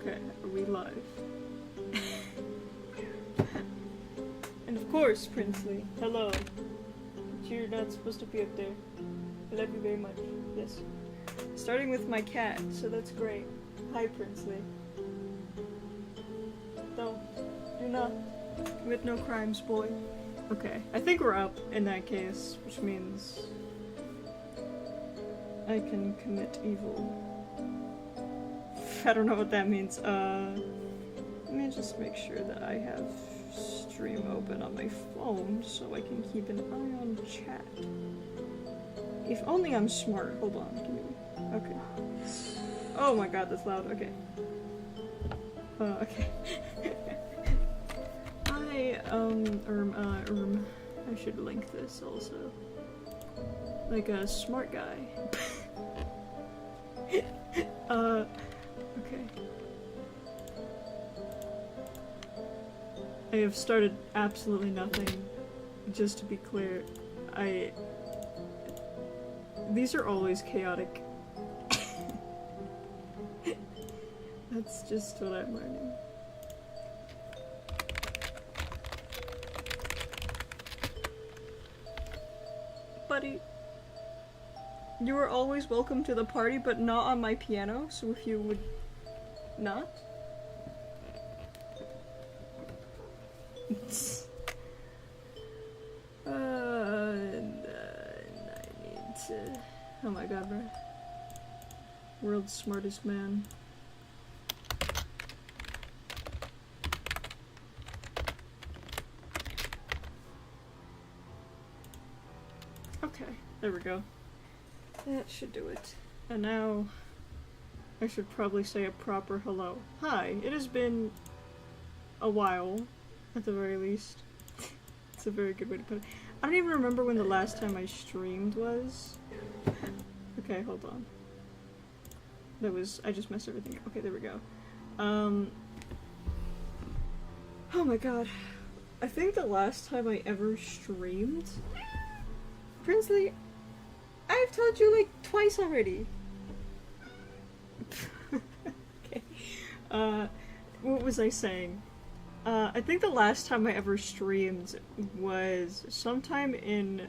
Okay, are we live? And of course, Princely. Hello. But you're not supposed to be up there. I love you very much. Yes. Starting with my cat, so that's great. Hi, Princely. Don't. Do not commit no crimes, boy. Okay, I think we're up in that case, which means I can commit evil. I don't know what that means. Let me just make sure that I have stream open on my phone so I can keep an eye on chat. If only I'm smart. Hold on. Give me... Okay. Oh my god, that's loud. Okay. Okay. I should link this also. Like a smart guy. Okay. I have started absolutely nothing. Just to be clear, these are always chaotic. That's just what I'm learning. Buddy, you are always welcome to the party, but not on my piano, so if you would not? And I need to... Oh my god, bro. World's smartest man. Okay, there we go. That should do it. And now, I should probably say a proper hello. Hi, it has been a while, at the very least. It's a very good way to put it. I don't even remember when the last time I streamed was. Okay, hold on. I just messed everything up. Okay, there we go. Oh my god. I think the last time I ever streamed... Princely, I've told you like twice already. Okay. What was I saying? I think the last time I ever streamed was sometime in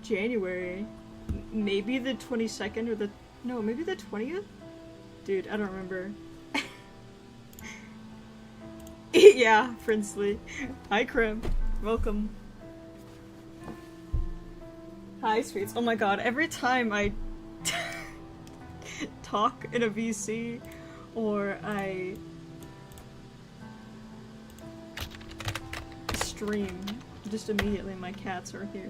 January. Maybe the 22nd or the... No, maybe the 20th? Dude, I don't remember. Yeah, Princely. Hi, Krim. Welcome. Hi, Sweets. Oh my god, every time I talk in a VC or I stream, just immediately my cats are here.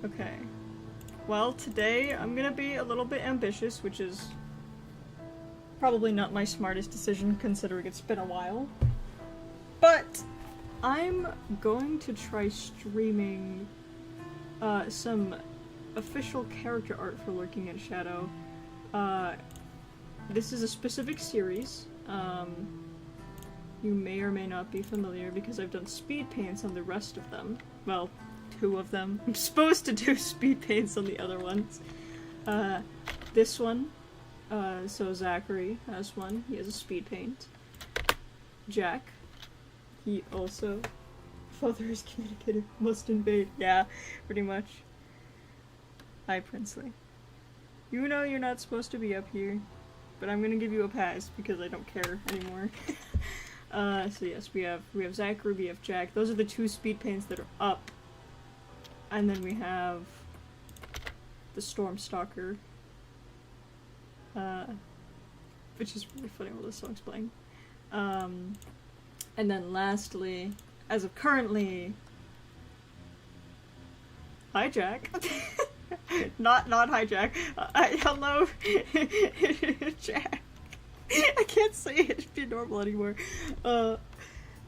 Okay. Well, today I'm gonna be a little bit ambitious, which is probably not my smartest decision considering it's been a while. But I'm going to try streaming some official character art for Lurking in Shadow. This is a specific series. You may or may not be familiar because I've done speed paints on the rest of them. Well, 2 of them. I'm supposed to do speed paints on the other ones. This one. So Zachary has one. He has a speed paint. Jack. He also... Father is communicative. Must invade. Yeah, pretty much. Hi, Princely. You know you're not supposed to be up here, but I'm gonna give you a pass because I don't care anymore. So yes, we have Zachary, we have Jack. Those are the 2 speed paints that are up. And then we have the Stormstalker. Which is really funny while this song's playing. And then lastly, as of currently... Hi, Jack. not hi, Jack. Hello, Jack. I can't say it to be normal anymore. And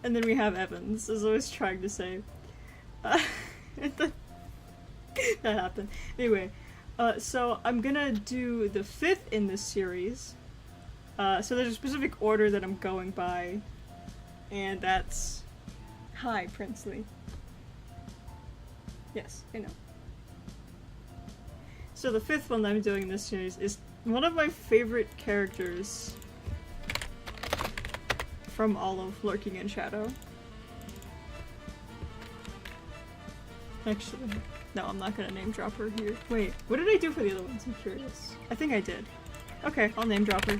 then we have Evans, as I was trying to say. That happened. Anyway, so I'm gonna do the 5th in this series. So there's a specific order that I'm going by, and that's... Hi, Princely. Yes, I know. So the 5th one that I'm doing in this series is One of my favorite characters from all of Lurking in Shadow. Actually, no, I'm not gonna name drop her here. Wait, what did I do for the other ones? I'm curious. I think I did. Okay, I'll name drop her.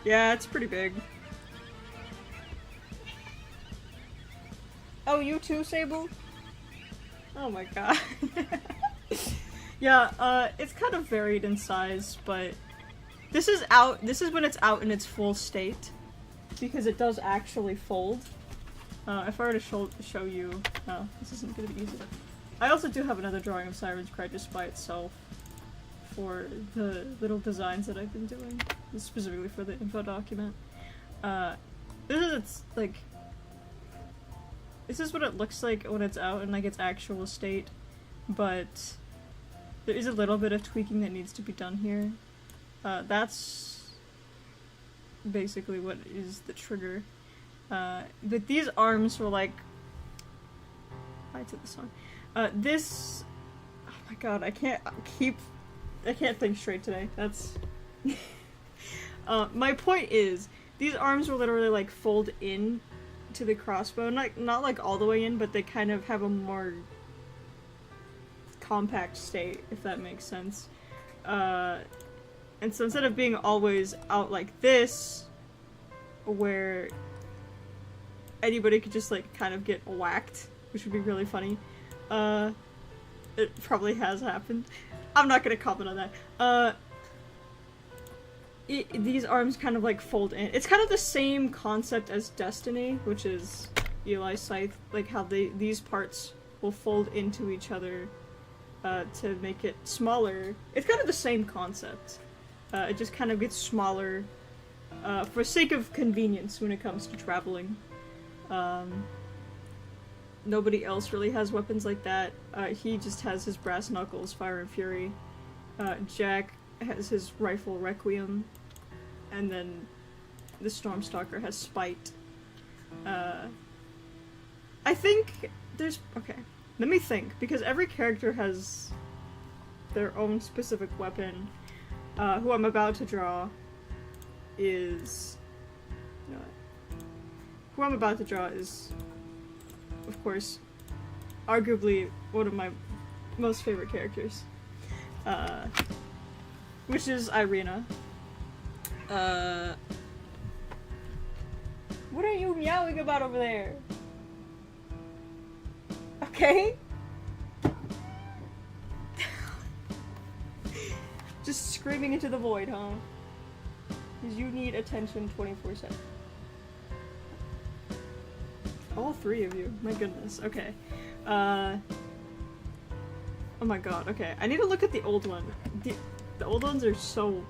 Yeah, it's pretty big. Oh, you too, Sable? Oh my god. Yeah, it's kind of varied in size, but this is when it's out in its full state. Because it does actually fold. If I were to show you... Oh, this isn't gonna be easy. I also do have another drawing of Siren's Cry just by itself for the little designs that I've been doing, specifically for the info document. This is what it looks like when it's out in like its actual state, but there is a little bit of tweaking that needs to be done here. That's basically what is the trigger. But these arms were like... I did this one. This... Oh my god, I can't think straight today. That's... my point is, these arms will literally like fold in to the crossbow. Not like all the way in, but they kind of have a more compact state, if that makes sense. And so instead of being always out like this, where anybody could just like kind of get whacked, which would be really funny. It probably has happened. I'm not gonna comment on that. These arms kind of like fold in. It's kind of the same concept as Destiny, which is Eli's scythe, like how these parts will fold into each other to make it smaller. It's kind of the same concept. It just kind of gets smaller for sake of convenience when it comes to traveling. Nobody else really has weapons like that. He just has his brass knuckles, Fire and Fury. Jack has his rifle, Requiem. And then the Stormstalker has Spite. I think there's... Okay, let me think, because every character has their own specific weapon. Who I'm about to draw is... You know what? Who I'm about to draw is, of course, arguably one of my most favorite characters. Which is Irina. What are you meowing about over there? Okay? Just screaming into the void, huh? Because you need attention 24/7. All three of you. My goodness. Okay. Oh my god. Okay. I need to look at the old one. The old ones are so...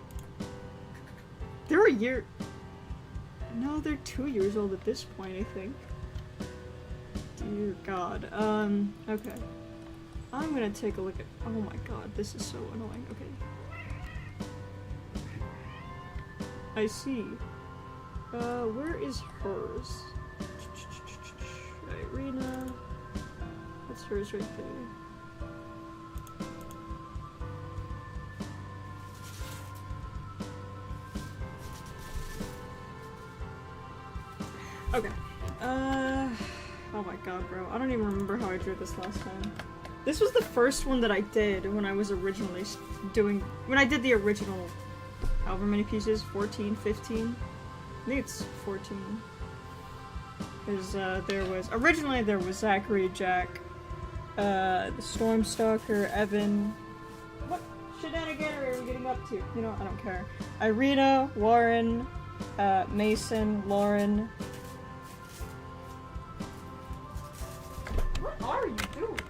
They're a year... No, they're 2 years old at this point, I think. Dear god. Okay. I'm gonna take a look at... Oh my god, this is so annoying. Okay. I see. Where is hers? Irina. That's hers right there. Okay. Oh my god, bro. I don't even remember how I drew this last time. This was the first one that I did when I was originally when I did the original, however many pieces, 14, 15? I think it's 14. Because, originally there was Zachary, Jack, the Stormstalker, Evan. What shenaniganery are we getting up to? You know, I don't care. Irina, Warren, Mason, Lauren. What are you doing?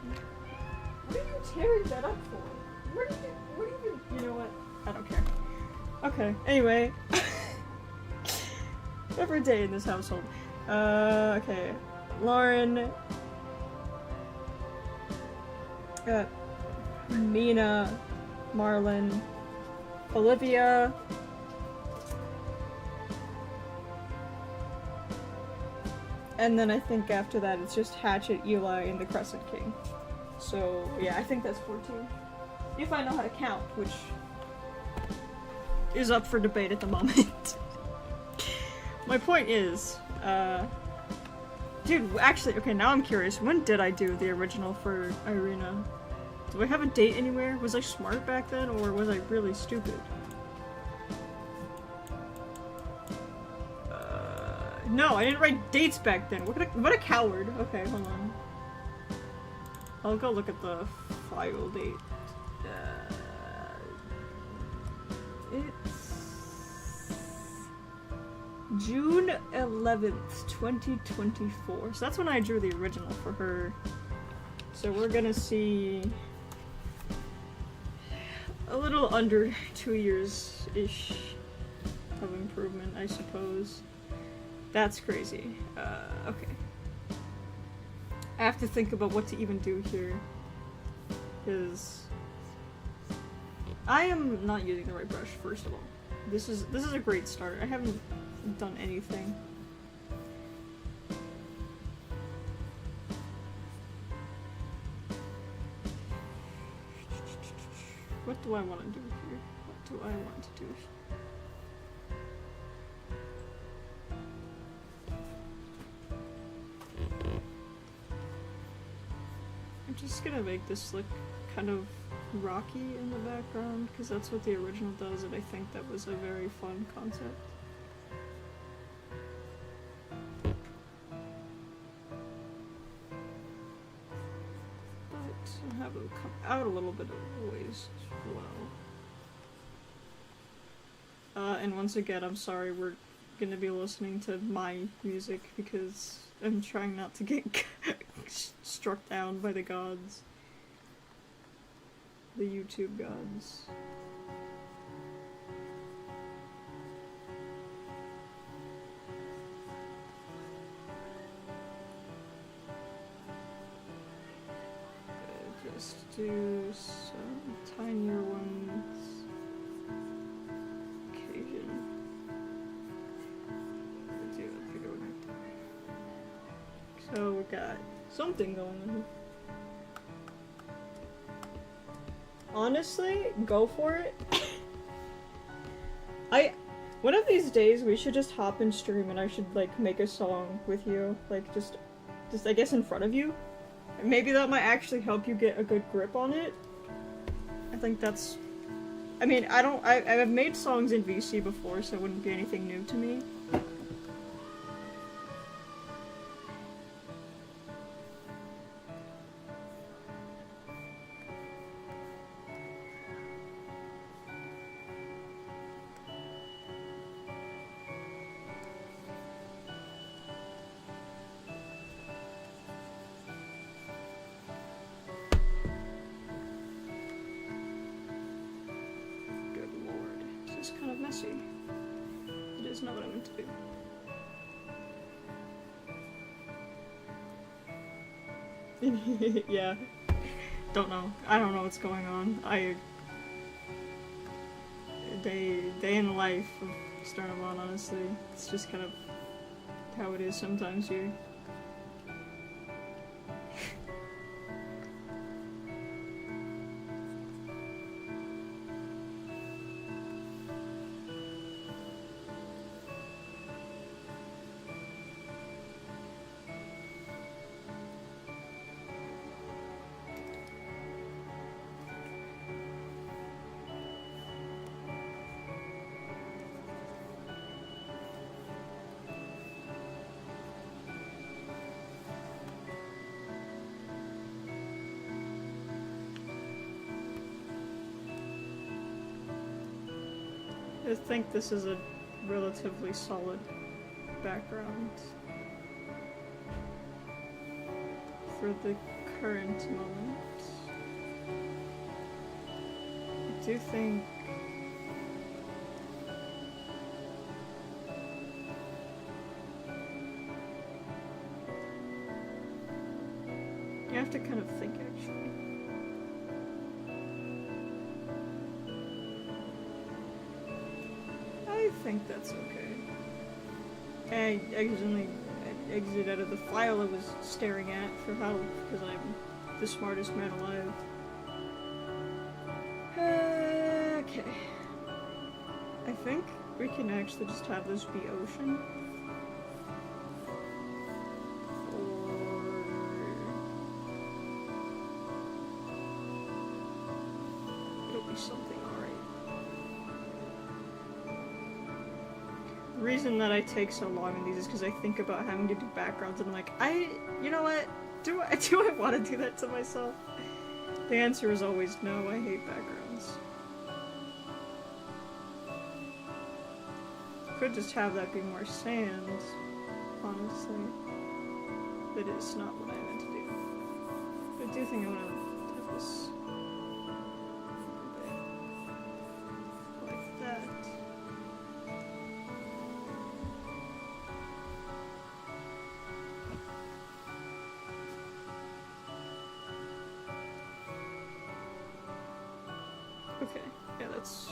What are you tearing that up for? What do you know what? I don't care. Okay, anyway. Every day in this household. Okay. Lauren. Mina. Marlon. Olivia. And then I think after that it's just Hatchet, Eli, and the Crescent King. So, yeah, I think that's 14. If I know how to count, which is up for debate at the moment. My point is, dude, actually, okay, now I'm curious. When did I do the original for Irina? Do I have a date anywhere? Was I smart back then, or was I really stupid? No, I didn't write dates back then. What a coward. Okay, hold on. I'll go look at the file date. It's June 11th, 2024. So that's when I drew the original for her. So we're gonna see a little under 2 years-ish of improvement, I suppose. That's crazy. Okay. I have to think about what to even do here. Because I am not using the right brush, first of all. This is a great start. I haven't done anything. What do I want to do here? What do I want to do? I'm just gonna make this look kind of rocky in the background, because that's what the original does, and I think that was a very fun concept. But I'll have it come out a little bit of ways as well. And once again, I'm sorry, we're gonna be listening to my music because I'm trying not to get struck down by the gods. The YouTube gods. Just do some tinier ones. Occasion. Do a bigger one. So we got something going on. Honestly, go for it. One of these days we should just hop in stream and I should like make a song with you, like just I guess in front of you. Maybe that might actually help you get a good grip on it. I think that's, I mean, I've made songs in VC before, so it wouldn't be anything new to me. It is not what I meant to do. Yeah. Don't know. I don't know what's going on. Day in the life of Sternavon, honestly. It's just kind of how it is sometimes here. I think this is a relatively solid background for the current moment. I do think you have to kind of think, actually. I think that's okay. exit out of the file I was staring at for help, because I'm the smartest man alive. Okay. I think we can actually just have this be ocean. Something alright. The reason that I take so long in these is because I think about having to do backgrounds and I'm like, you know what? Do I want to do that to myself? The answer is always no, I hate backgrounds. Could just have that be more sand, honestly. But it's not what I meant to do. But I do think I want to have this. Okay, yeah, that's...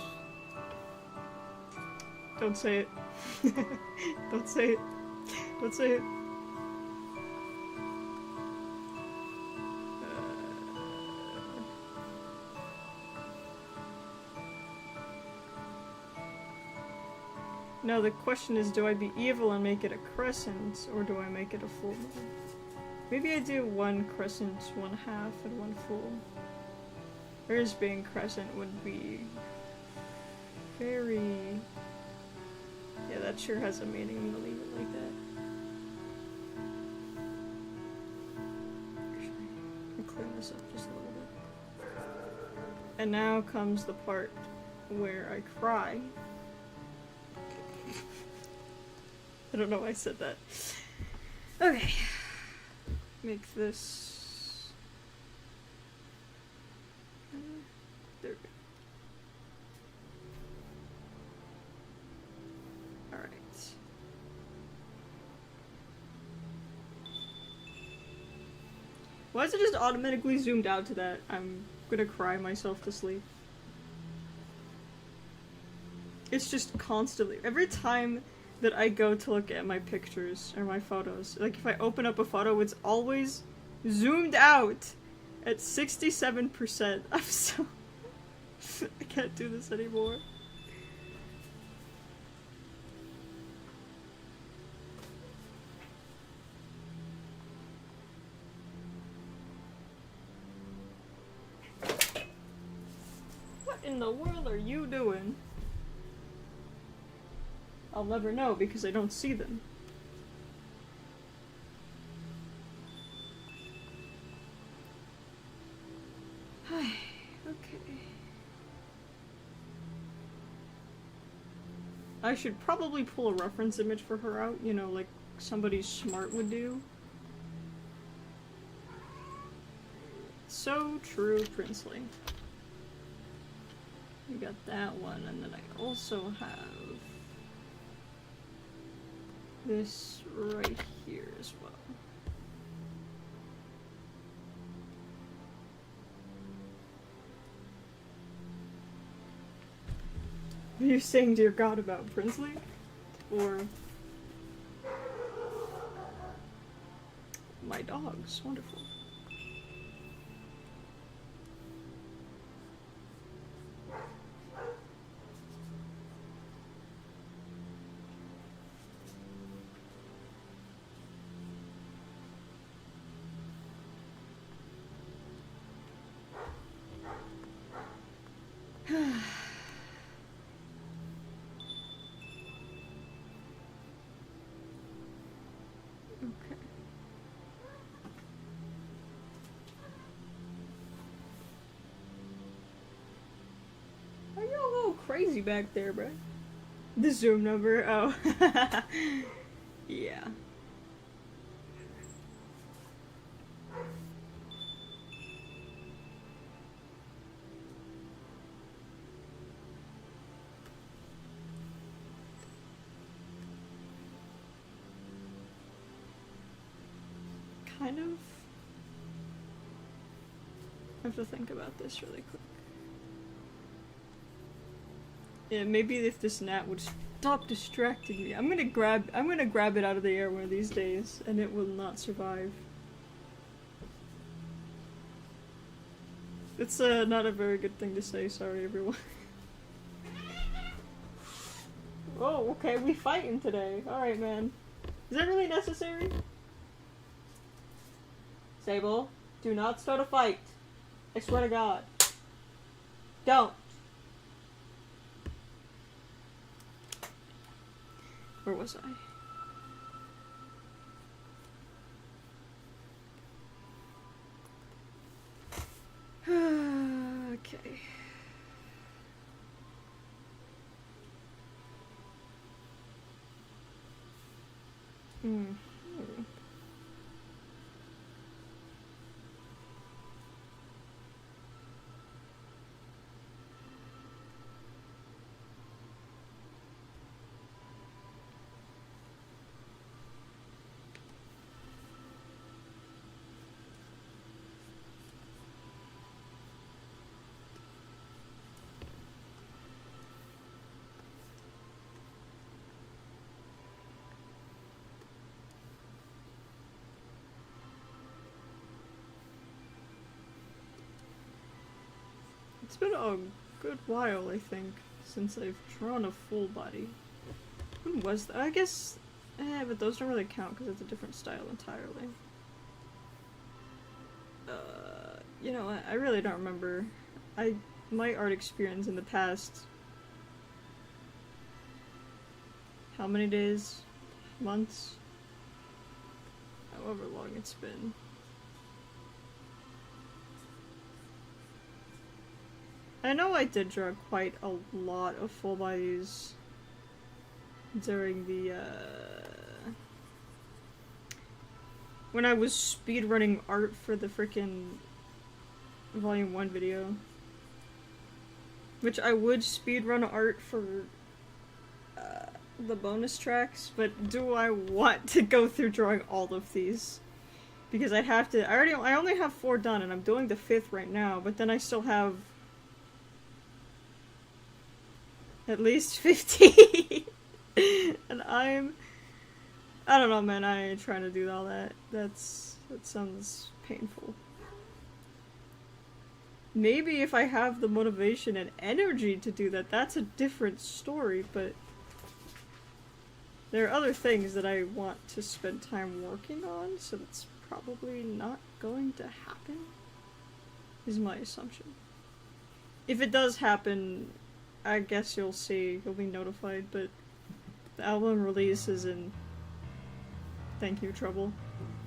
Don't say it. Don't say it. Don't say it. No, the question is, do I be evil and make it a crescent, or do I make it a full moon? Maybe I do one crescent, one half, and one full. Hers being crescent would be very... Yeah, that sure has a meaning. I'm gonna leave it like that. Actually, I'll clean this up just a little bit. And now comes the part where I cry. I don't know why I said that. Okay. Make this... There we go. Alright. Why is it just automatically zoomed out to that? I'm gonna cry myself to sleep. It's just constantly... Every time that I go to look at my pictures or my photos, like if I open up a photo, it's always zoomed out at 67%. I'm so... I can't do this anymore. What in the world are you doing? I'll never know because I don't see them. Okay. I should probably pull a reference image for her out, you know, like somebody smart would do. So true, Princely. We got that one, and then I also have this right here as well. Are you saying dear God about Princely? Or my dogs? Wonderful. Crazy back there, bro. The zoom number, oh. Yeah. Kind of. I have to think about this really quick. Yeah, maybe if this gnat would Stop distracting me. I'm gonna grab it out of the air one of these days, and it will not survive. It's not a very good thing to say, sorry everyone. Oh, okay, we fighting today. Alright, man. Is that really necessary? Sable, do not start a fight. I swear to God. Don't. Where was I? Okay. It's been a good while, I think, since I've drawn a full body. When was that? I guess... but those don't really count because it's a different style entirely. You know what? I really don't remember. My art experience in the past... How many days? Months? However long it's been. I know I did draw quite a lot of full bodies during the, when I was speedrunning art for the frickin' Volume 1 video. Which I would speedrun art for, the bonus tracks, but do I want to go through drawing all of these? Because I'd have to- I only have 4 done, and I'm doing the 5th right now, but then I still have at least 50. And I don't know, man, I ain't trying to do all that. That sounds painful. Maybe if I have the motivation and energy to do that, that's a different story, but there are other things that I want to spend time working on, so that's probably not going to happen, is my assumption. If it does happen, I guess you'll see, you'll be notified, but the album release is in... Thank you, Trouble.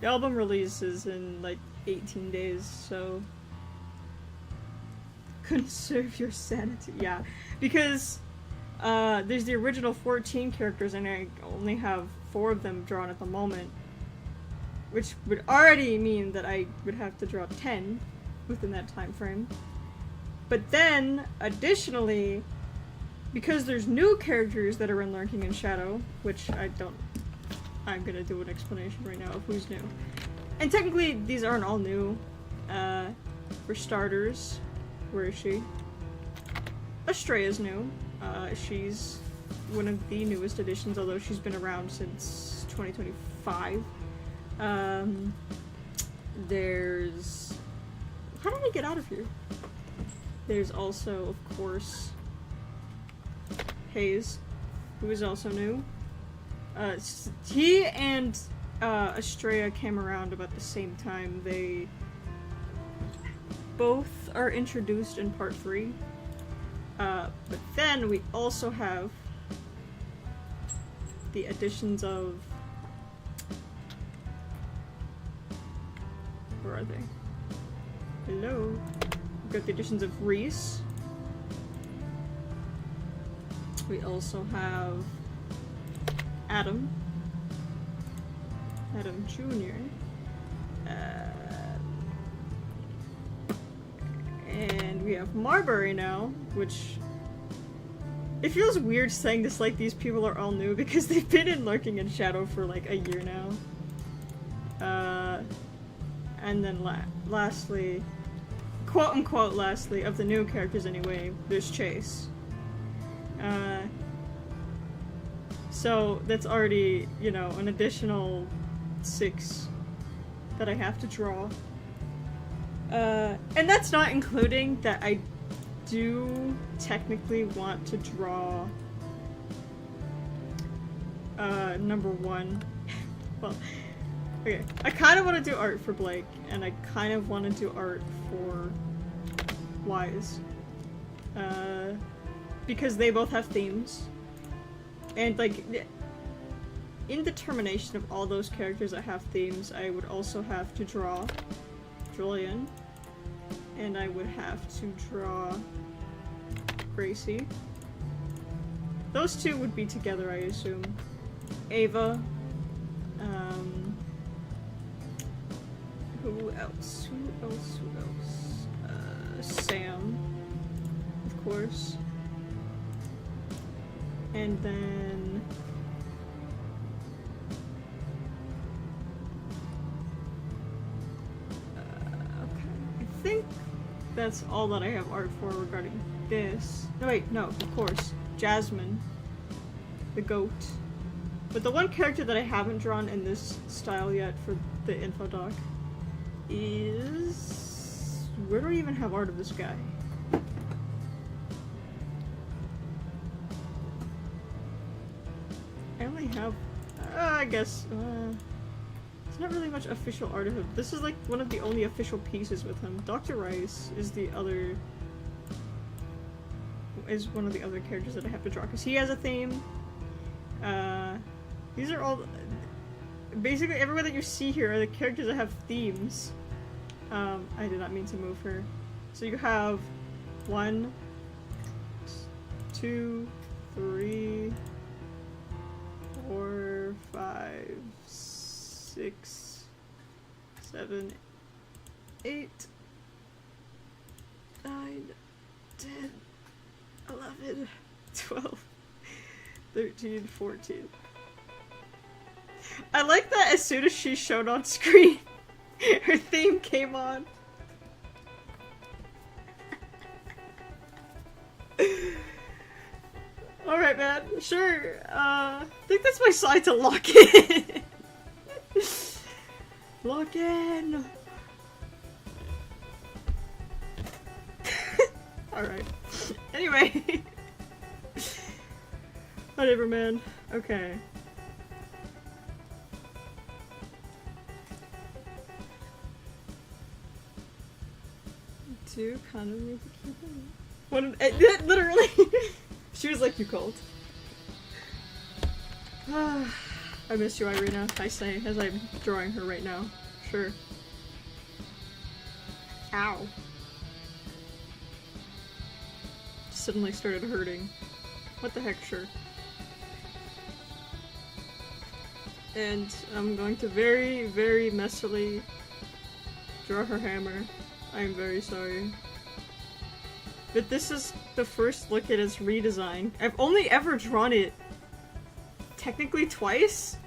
The album release is in, like, 18 days, so... Conserve your sanity, yeah. Because, there's the original 14 characters, and I only have 4 of them drawn at the moment. Which would already mean that I would have to draw 10 within that time frame. But then, additionally, because there's new characters that are in Lurking in Shadow, which I'm gonna do an explanation right now of who's new. And technically, these aren't all new. For starters, where is she? Estrella's new. She's one of the newest additions, although she's been around since 2025. There's... How did I get out of here? There's also, of course, Hayes, who is also new. He and Estrella came around about the same time. They both are introduced in part 3. But then we also have the additions of... Where are they? Hello? We've got the additions of Reese. We also have Adam Jr. And we have Marbury now, which... It feels weird saying this like these people are all new because they've been in Lurking in Shadow for like a year now. And then lastly, quote-unquote lastly, of the new characters anyway, there's Chase. So that's already, you know, an additional 6 that I have to draw. And that's not including that I do technically want to draw number 1. Well, okay. I kind of want to do art for Blake, and I kind of want to do art for Wise. Because they both have themes. And, like, in determination of all those characters that have themes, I would also have to draw Julian. And I would have to draw Gracie. Those two would be together, I assume. Ava. Who else? Who else? Sam. Of course. And then... okay. I think that's all that I have art for regarding this. No, wait, no, of course. Jasmine. The goat. But the one character that I haven't drawn in this style yet for the info doc is... where do I even have art of this guy? I only have... I guess... there's not really much official art of him. This is like one of the only official pieces with him. Dr. Rice is the other... is one of the other characters that I have to draw, because he has a theme. These are all... basically everyone that you see here are the characters that have themes. I did not mean to move her. So you have 1, 2, 3, 4, 5, 6, 7, 8, 9, 10, 11, 12, 13, 14. I like that as soon as she showed on screen, her theme came on. Alright, man. Sure. I think that's my side to lock in. Lock in. Alright. Anyway. Whatever, man. Okay. Do kind of need to keep it. What? Literally. She was like, you called. I miss you, Irina, I say, as I'm drawing her right now. Sure. Ow. Suddenly started hurting. What the heck, sure. And I'm going to very, very messily draw her hammer. I am very sorry. But this is the first look at its redesign. I've only ever drawn it technically twice.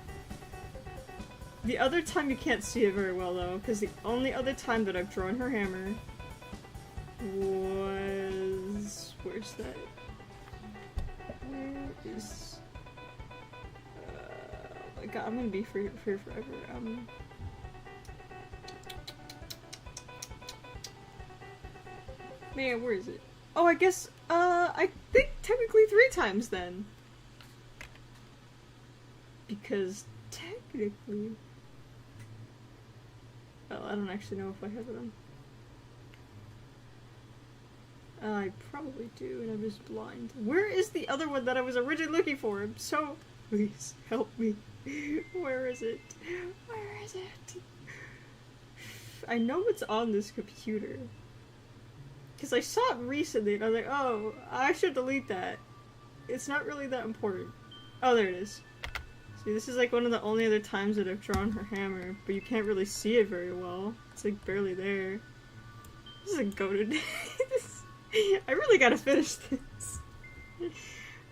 The other time you can't see it very well though, because the only other time that I've drawn her hammer was... where's that? Where is... oh my god, I'm gonna be here forever. Man, where is it? Oh, I guess, I think technically 3 times then. Because technically... well, I don't actually know if I have it on. I probably do, and I'm just blind. Where is the other one that I was originally looking for? I'm so... please, help me. Where is it? Where is it? I know it's on this computer. Because I saw it recently, and I was like, oh, I should delete that. It's not really that important. Oh, there it is. See, this is like one of the only other times that I've drawn her hammer, but you can't really see it very well. It's like barely there. This is a goated. I really gotta finish this.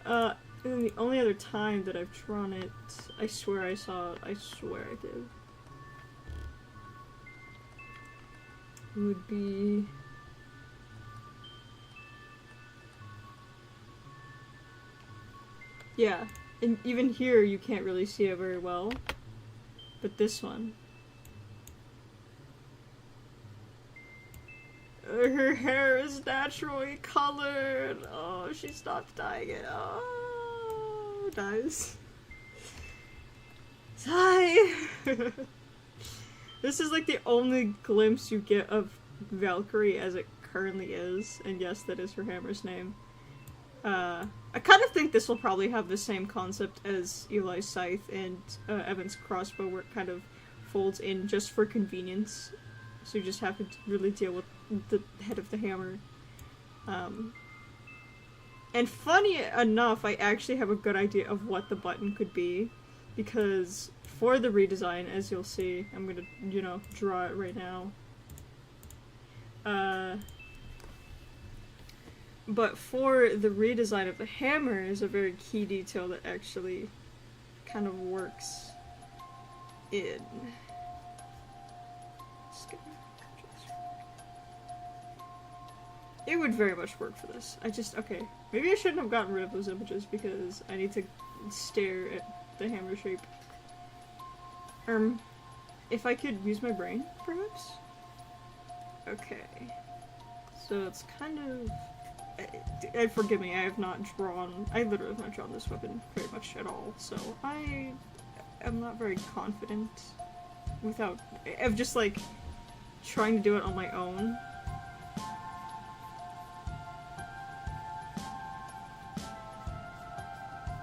And then the only other time that I've drawn it, I swear I saw it. I swear I did. Would be... yeah, And even here you can't really see it very well. But this one. Her hair is naturally colored. Oh, she stopped dyeing it. Oh, dies. Sigh. This is like the only glimpse you get of Valkyrie as it currently is. And yes, that is her hammer's name. I kind of think this will probably have the same concept as Eli's scythe and Evan's crossbow, where it kind of folds in just for convenience. So you just have to really deal with the head of the hammer. And funny enough, I actually have a good idea of what the button could be. Because for the redesign, as you'll see, I'm gonna, you know, draw it right now. But for the redesign of the hammer is a very key detail that actually kind of works in. It would very much work for this. Okay, maybe I shouldn't have gotten rid of those images because I need to stare at the hammer shape. If I could use my brain, perhaps? Okay. So it's kind of... forgive me, I literally have not drawn this weapon very much at all, so I am not very confident of just like trying to do it on my own.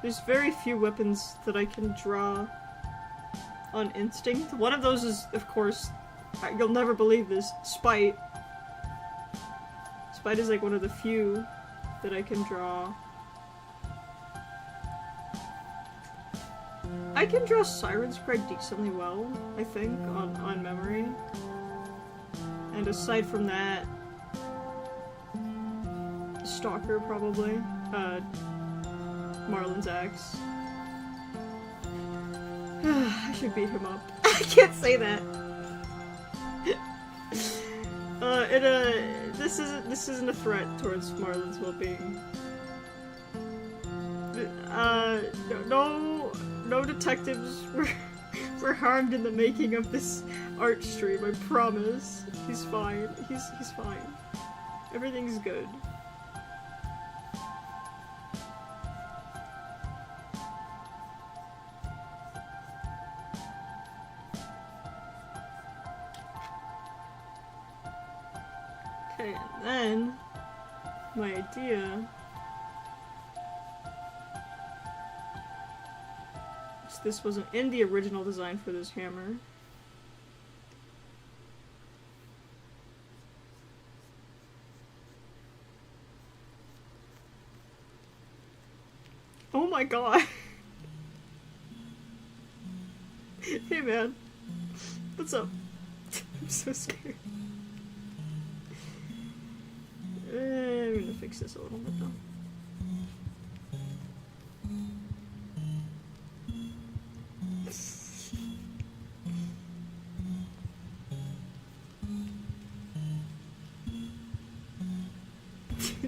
There's very few weapons that I can draw on instinct. One of those is, of course, you'll never believe this, Spite. Spite is like one of the few that I can draw. I can draw sirens quite decently well, I think, on memory. And aside from that, Stalker probably. Marlin's axe. I should beat him up. I can't say that. This isn't a threat towards Marlin's well-being. No detectives were harmed in the making of this art stream, I promise. He's fine. He's fine. Everything's good. Okay, and then my idea is this wasn't in the original design for this hammer. Oh my god. Hey man. What's up? I'm so scared. I'm gonna fix this a little bit though.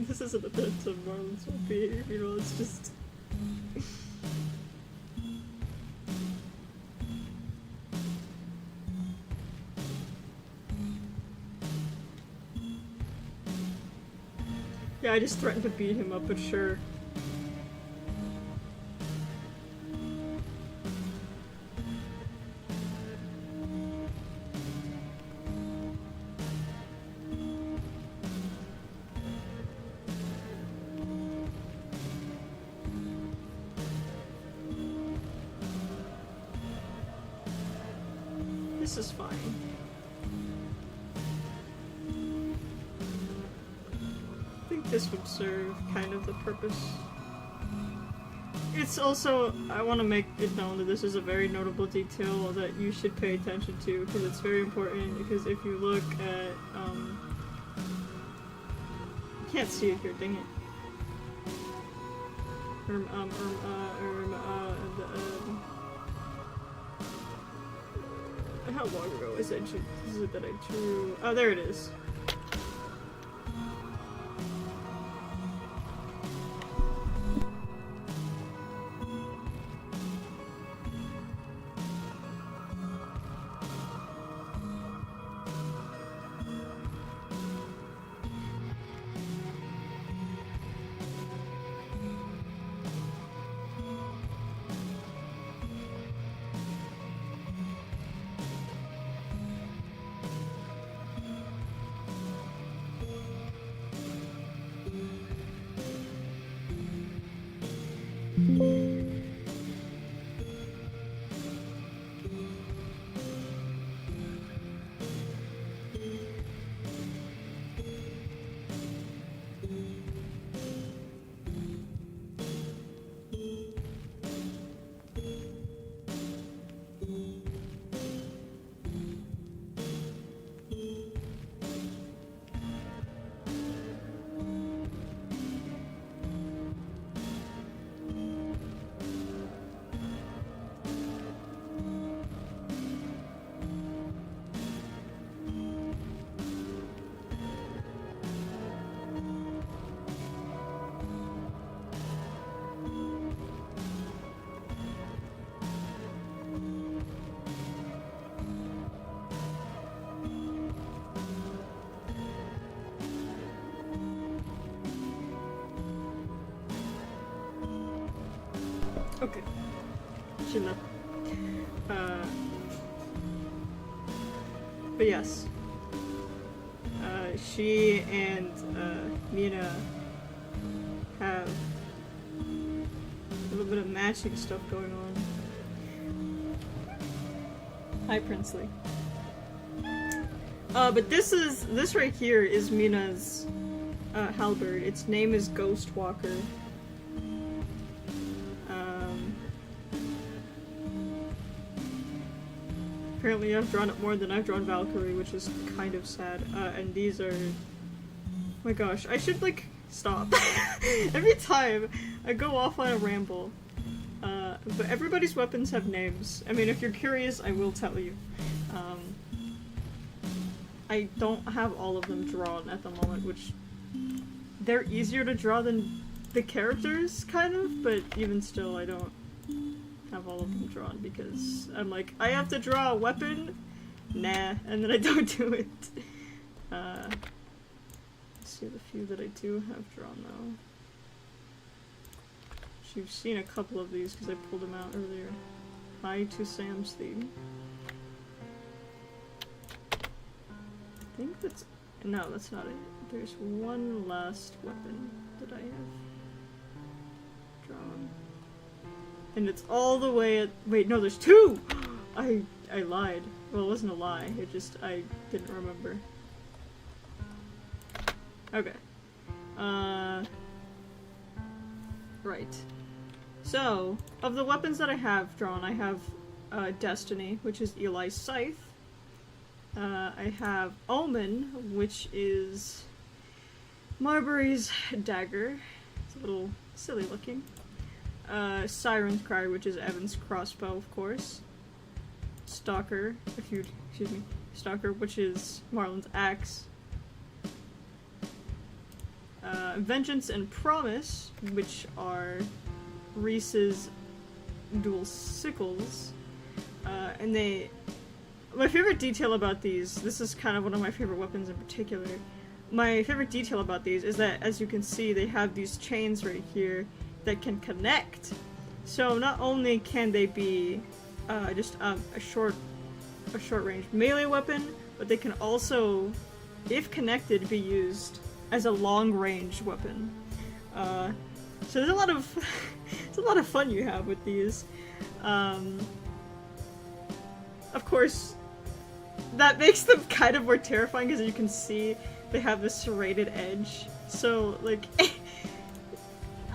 This isn't a bit of Marlin's well-being, you know, it's just... Yeah, I just threatened to beat him up, but sure. This is fine. I think this would serve kind of the purpose. It's also, I want to make it known that this is a very notable detail that you should pay attention to, because it's very important, because if you look at, you can't see it here, dang it. How long ago is it that I drew? Oh, there it is. Okay. She left. But yes. She and Mina have a little bit of matching stuff going on. Hi, Princely. But this right here is Mina's halberd. Its name is Ghostwalker. Apparently I've drawn it more than I've drawn Valkyrie, which is kind of sad. And these are... Oh my gosh, I should, like, stop. Every time I go off on a ramble. But everybody's weapons have names. I mean, if you're curious, I will tell you. I don't have all of them drawn at the moment, which... They're easier to draw than the characters, kind of, but even still, I don't have all of them drawn because I'm like, I have to draw a weapon? Nah, and then I don't do it. Let's see the few that I do have drawn though. You've seen a couple of these because I pulled them out earlier. Hi to Sam's theme. I think that's... No, that's not it. There's one last weapon that I have drawn. And it's all the way at... Wait, no, there's two! I lied. Well, it wasn't a lie. It just... I didn't remember. Okay. Right. So, of the weapons that I have drawn, I have Destiny, which is Eli's scythe. I have Omen, which is Marbury's dagger. It's a little silly looking. Siren's Cry, which is Evan's crossbow, of course. Stalker, Stalker, which is Marlon's axe. Vengeance and Promise, which are Reese's dual sickles. And they... My favorite detail about these, this is kind of one of my favorite weapons in particular. My favorite detail about these is that, as you can see, they have these chains right here that can connect. So not only can they be just a short range melee weapon, but they can also, if connected, be used as a long range weapon. So there's a lot of it's a lot of fun you have with these. Of course, that makes them kind of more terrifying because you can see they have this serrated edge. So like.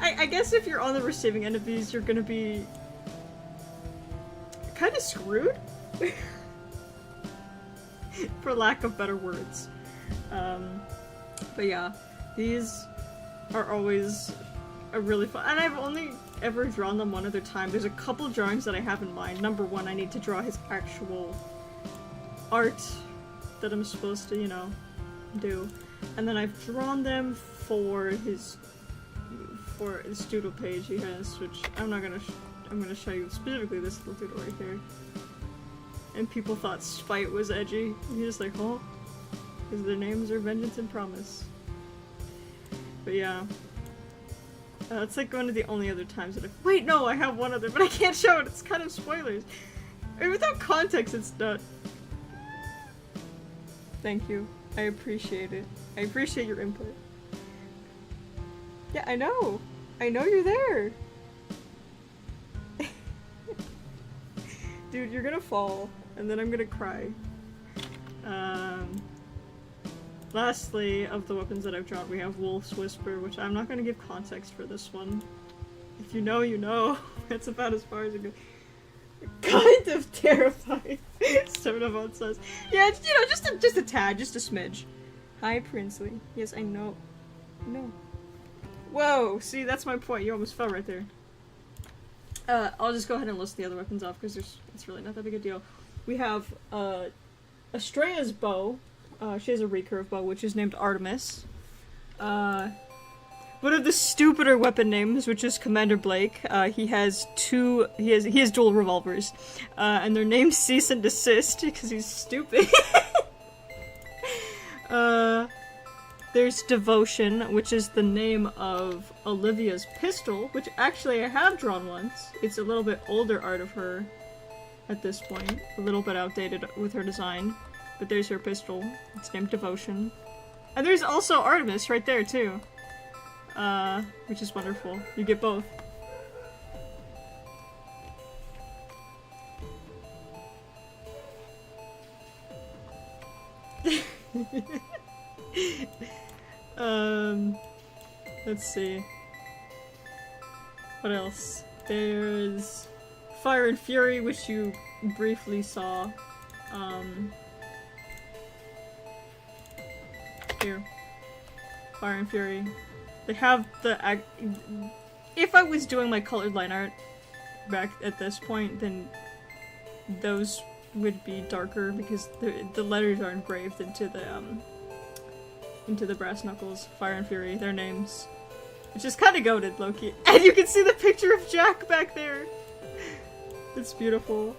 I guess if you're on the receiving end of these, you're gonna be kind of screwed, for lack of better words. But yeah, these are always a really fun, and I've only ever drawn them one other time. There's a couple drawings that I have in mind. Number one, I need to draw his actual art that I'm supposed to, you know, do. And then I've drawn them for his doodle page he has, which I'm gonna show you specifically this little doodle right here. And people thought Spite was edgy. And you're just like, oh, because their names are Vengeance and Promise. But yeah. It's like one of the only other times that wait, no, I have one other, but I can't show it, it's kind of spoilers. I mean, without context, it's not. Thank you. I appreciate it. I appreciate your input. Yeah, I know. I know you're there. Dude, you're gonna fall, and then I'm gonna cry. Lastly, of the weapons that I've drawn, we have Wolf's Whisper, which I'm not gonna give context for this one. If you know, you know. That's about as far as it goes. Kind of terrifying. Soda says. Yeah, you know, just a tad, just a smidge. Hi, Princely. Yes, I know. No. Whoa, see, that's my point. You almost fell right there. I'll just go ahead and list the other weapons off, because it's really not that big a deal. We have, Estrella's bow. She has a recurve bow, which is named Artemis. One of the stupider weapon names, which is Commander Blake. He has dual revolvers. And they're named Cease and Desist, because he's stupid. There's Devotion, which is the name of Olivia's pistol, which actually I have drawn once. It's a little bit older art of her at this point. A little bit outdated with her design. But there's her pistol. It's named Devotion. And there's also Artemis right there, too. Which is wonderful. You get both. Let's see. What else? There's Fire and Fury, which you briefly saw. Here. Fire and Fury. They have the... If I was doing my colored line art back at this point, then those would be darker because the letters are engraved into the brass knuckles. Fire and Fury, their names. Which is kind of goated, Loki. And you can see the picture of Jack back there! It's beautiful.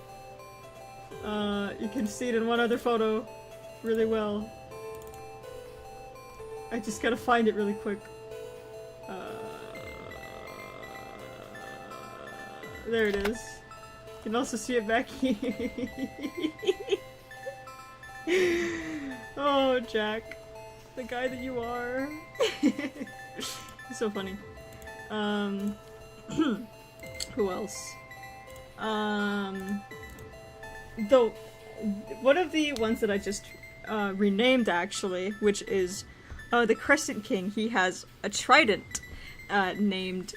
You can see it in one other photo really well. I just gotta find it really quick. There it is. You can also see it back here. Oh, Jack. The guy that you are. It's so funny. Who else? Though, one of the ones that I just renamed, actually, which is the Crescent King, he has a trident named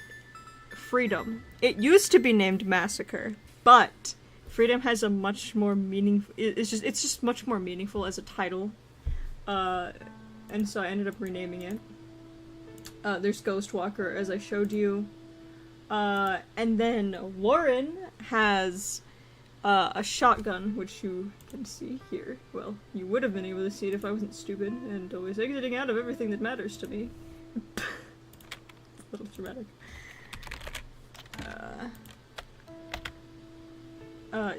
Freedom. It used to be named Massacre, but Freedom has a much more meaningful... It's just much more meaningful as a title. And so I ended up renaming it. There's Ghostwalker, as I showed you. And then Lauren has a shotgun, which you can see here. Well, you would have been able to see it if I wasn't stupid and always exiting out of everything that matters to me. A little dramatic.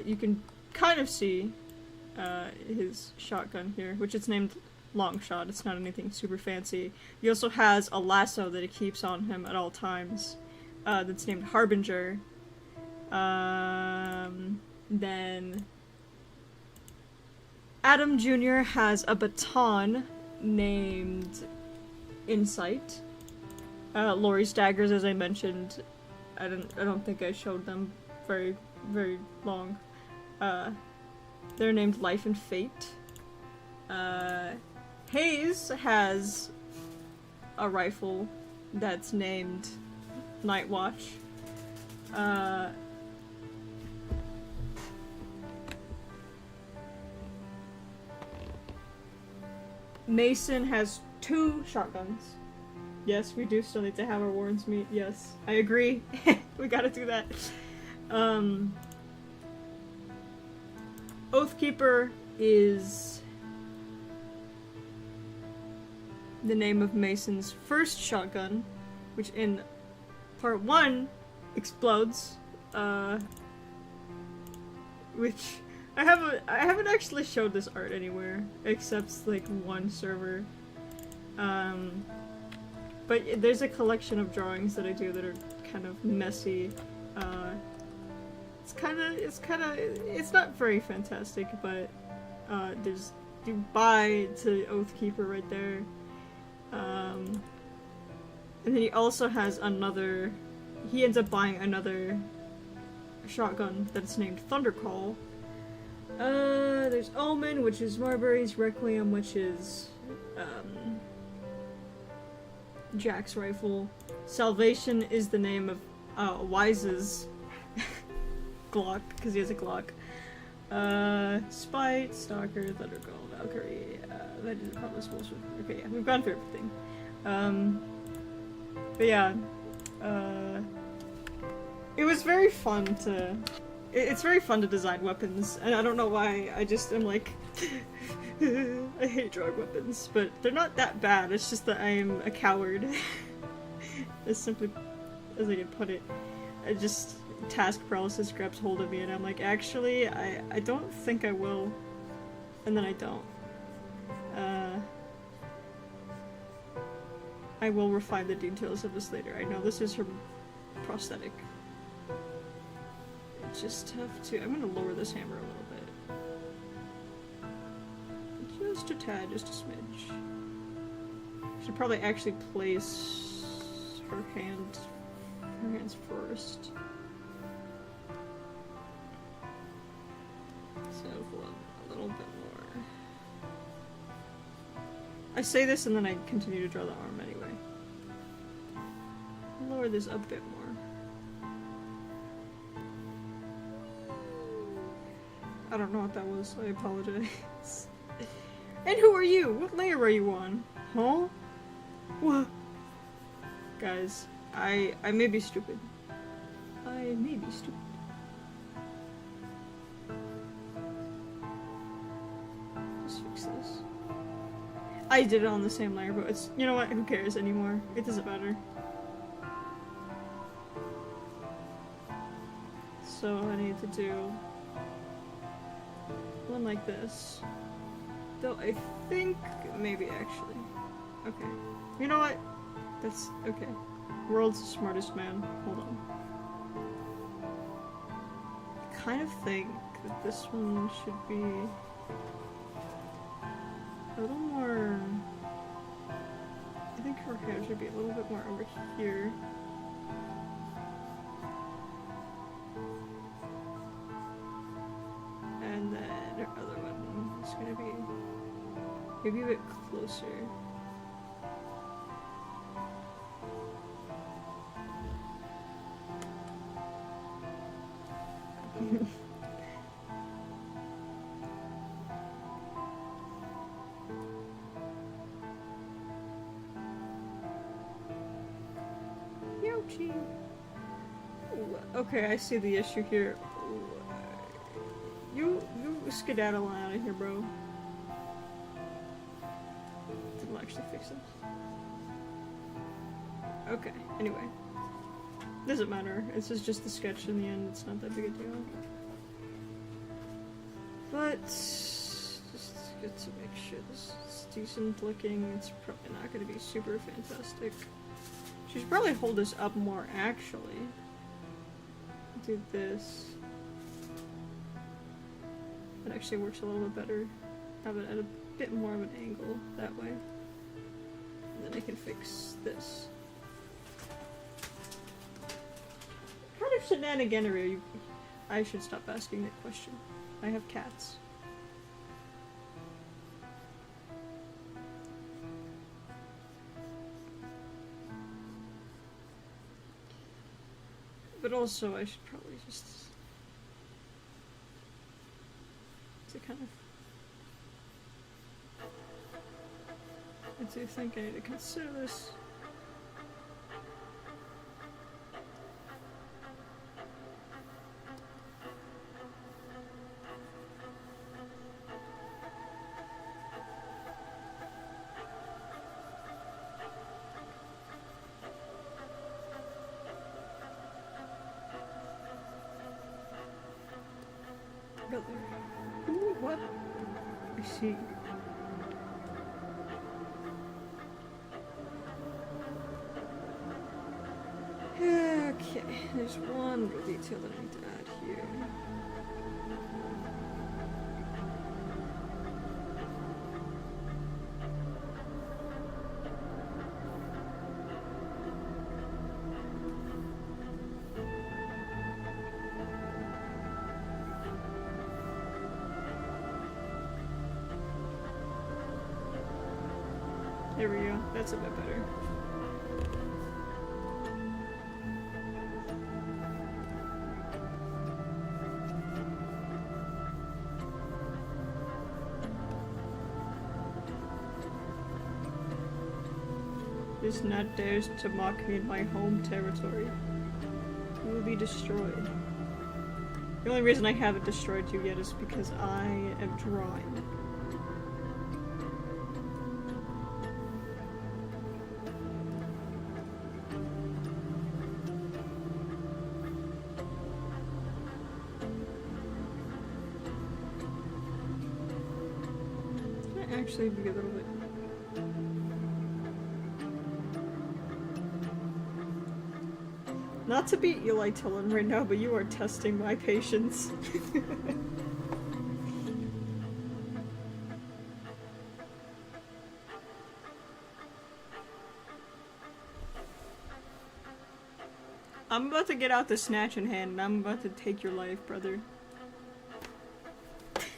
You can kind of see his shotgun here, which it's named Longshot. It's not anything super fancy. He also has a lasso that he keeps on him at all times. That's named Harbinger. Then Adam Jr. has a baton named Insight. Lori's daggers, as I mentioned, I don't think I showed them very long. They're named Life and Fate. Hayes has a rifle that's named Night Watch. Mason has 2 shotguns. Yes, we do still need to have our warrants meet. Yes, I agree. We gotta do that. Oathkeeper is the name of Mason's first shotgun, which in part 1 explodes, which I haven't actually showed this art anywhere, except like one server. But there's a collection of drawings that I do that are kind of messy. It's not very fantastic, but there's goodbye to Oathkeeper right there. And then he also has another, he ends up buying another shotgun that's named Thundercall. There's Omen, which is Marbury's, Requiem, which is Jack's rifle. Salvation is the name of Wise's Glock, because he has a Glock. Spite, Stalker, Thundercall, Valkyrie, that is probably supposed to... Okay, yeah, we've gone through everything. But yeah, it was very fun to... It's very fun to design weapons, and I don't know why, I just am like... I hate drawing weapons, but they're not that bad, it's just that I am a coward. As simply as I can put it. I just... task paralysis grabs hold of me, and I'm like, actually, I don't think I will. And then I don't. I will refine the details of this later. I know this is her prosthetic. I just have to... I'm gonna lower this hammer a little bit. Just a tad, just a smidge. Should probably actually place her hands first. So a little bit more. I say this and then I continue to draw the arm anyway. Lower this a bit more. I don't know what that was, I apologize. And who are you? What layer are you on? Huh? What? Guys, I may be stupid. I may be stupid. Just fix this. I did it on the same layer, but it's, you know what, who cares anymore? It doesn't matter. So I need to do one like this. Though I think maybe actually. Okay. You know what? That's okay. World's smartest man. Hold on. I kind of think that this one should be a little more... I think her hair should be a little bit more over here. And then her other one is gonna be maybe a bit closer. Yoshi. Okay, I see the issue here. You skedaddle out of here, bro. Didn't actually fix it. Okay, anyway. Doesn't matter. This is just the sketch in the end. It's not that big a deal. But just good to make sure this is decent looking. It's probably not going to be super fantastic. She should probably hold this up more, actually. Do this. That actually works a little bit better. Have it at a bit more of an angle that way. And then I can fix this. What kind of shenaniganery are you? I should stop asking that question. I have cats. But also, I should probably just to kind of. I do think I need to consider this. Ooh, what? I see. Okay, there's one little detail that I need to add here. There we go. That's a bit better. This net dares to mock me in my home territory. You will be destroyed. The only reason I haven't destroyed you yet is because I am drawing. Actually be a little bit. Not to beat you like Tillen right now, but you are testing my patience. I'm about to get out the snatch in hand and I'm about to take your life, brother.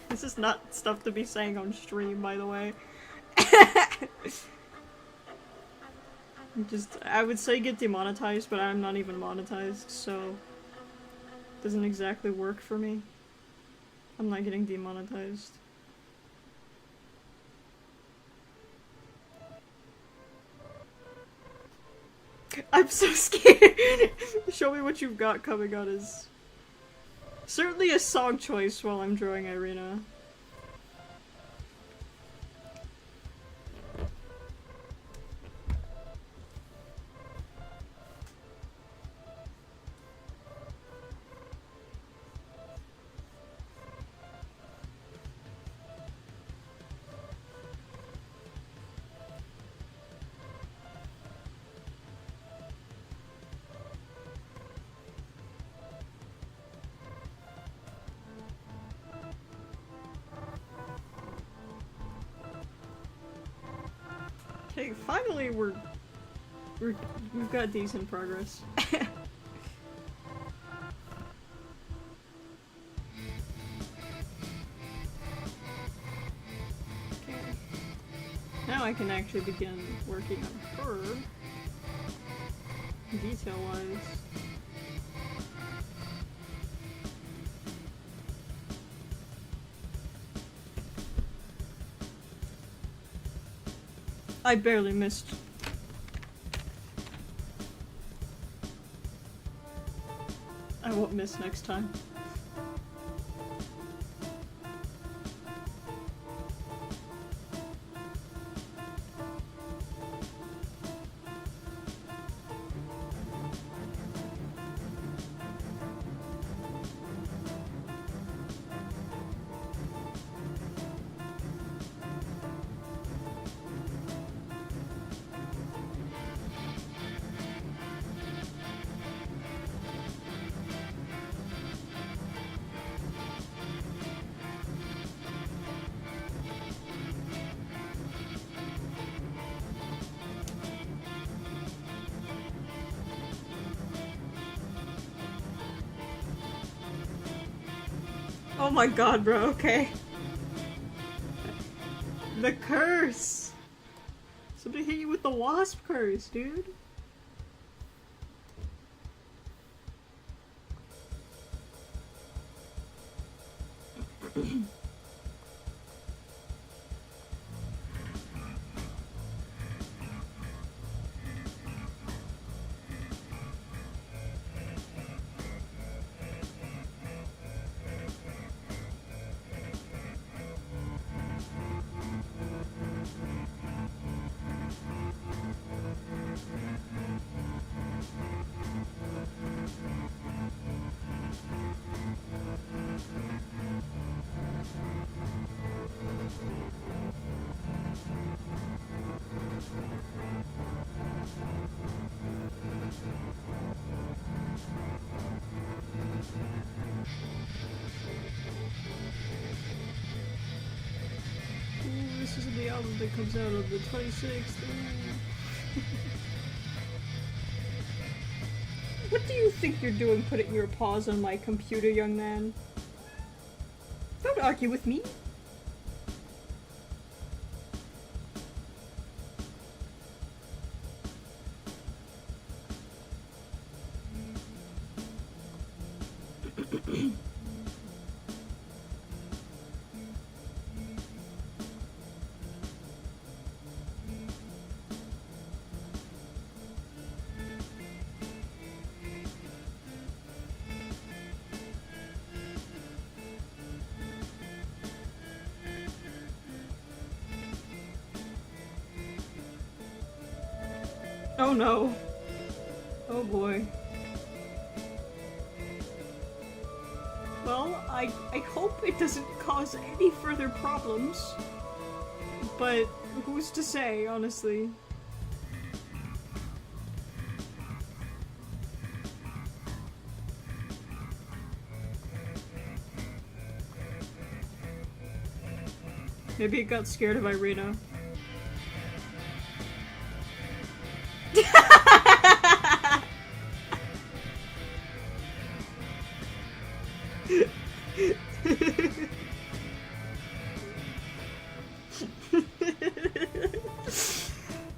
This is not stuff to be saying on stream, by the way. I would say get demonetized, but I'm not even monetized, so it doesn't exactly work for me. I'm not getting demonetized. I'm so scared! Show me what you've got coming on is certainly a song choice while I'm drawing Irina. Okay, finally we've got decent progress. Okay. Now I can actually begin working on her, detail-wise. I barely missed. I won't miss next time. Oh my god, bro, okay. The curse! Somebody hit you with the wasp curse, dude. This is the album that comes out on the 26th. What do you think you're doing putting your paws on my computer, young man? Don't argue with me. Oh no. Oh boy. Well, I hope it doesn't cause any further problems. But who's to say, honestly? Maybe it got scared of Irina.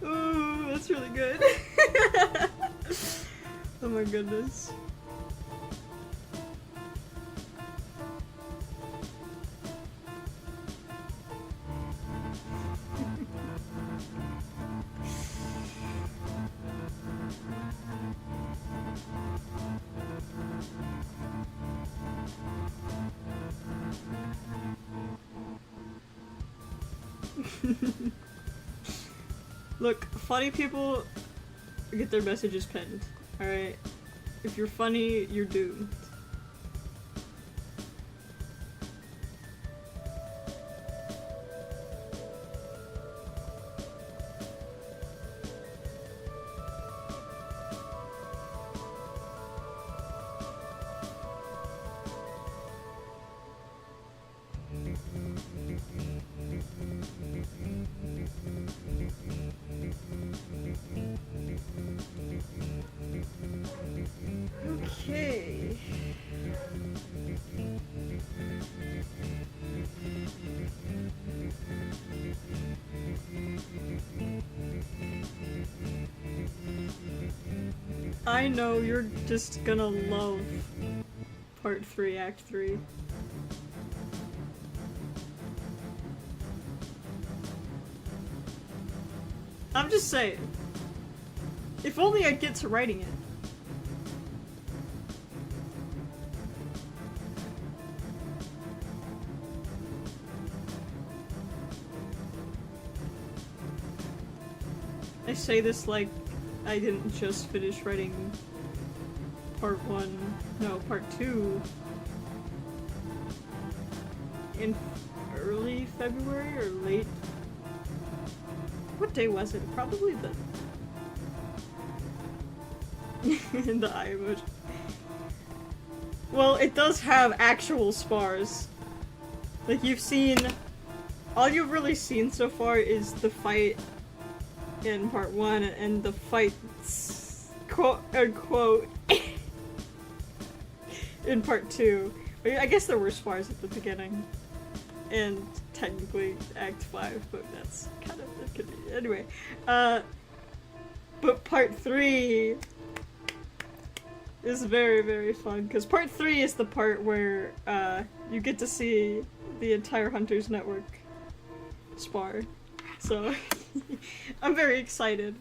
Ooh, that's really good. Oh my goodness. Look, funny people get their messages pinned, alright? If you're funny, you're doomed. Okay. I know you're just gonna love Part 3, Act 3. I'm just saying. If only I'd get to writing it. I say this like I didn't just finish writing part 2 in early February or late. What day was it? Probably the the eye emoji. Well, it does have actual spars. Like you've seen, all you've really seen so far is the fight in part 1 and the fights, quote unquote, in part 2. I guess there were spars at the beginning, and technically Act 5, but that's kind of, it could be, anyway. But part 3 is very, very fun, because part 3 is the part where, you get to see the entire Hunters Network spar. So, I'm very excited.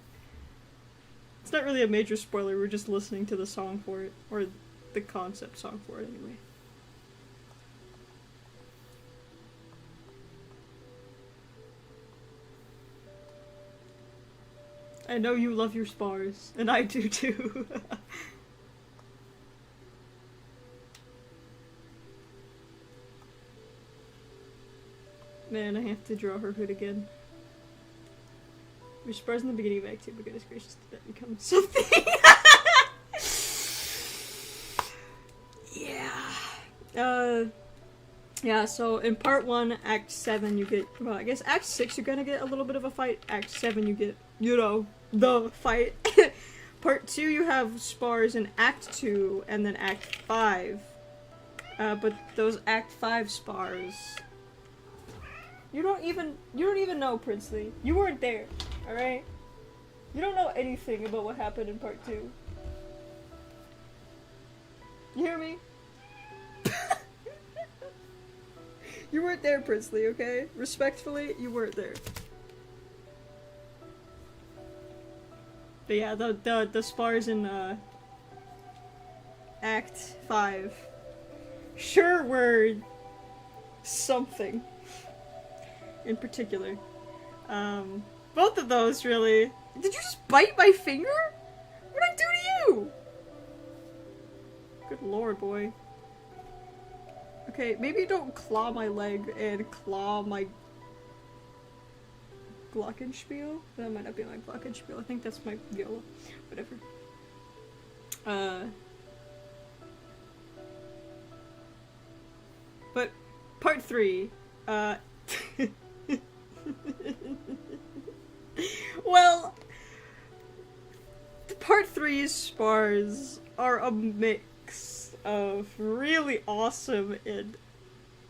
It's not really a major spoiler, we're just listening to the song for it, or the concept song for it anyway. I know you love your spars, and I do too. Man, I have to draw her hood again. Your spars in the beginning of Act 2, but goodness gracious, did that become something? Yeah. Yeah, so in part 1, Act 7, you get, well, I guess Act 6 you're gonna get a little bit of a fight. Act 7 you get, you know, the fight. Part 2 you have spars in Act 2, and then Act 5. But those Act 5 spars... You don't even know, Princely. You weren't there, alright? You don't know anything about what happened in part 2. You hear me? You weren't there, Princely, okay? Respectfully, you weren't there. But yeah, the spars in, Act 5 sure were something in particular. Both of those, really. Did you just bite my finger? What'd I do to you? Good lord, boy. Okay, maybe don't claw my leg and claw my glockenspiel? That might not be my glockenspiel. I think that's my viola. Whatever. But part 3, three spars are a mix of really awesome and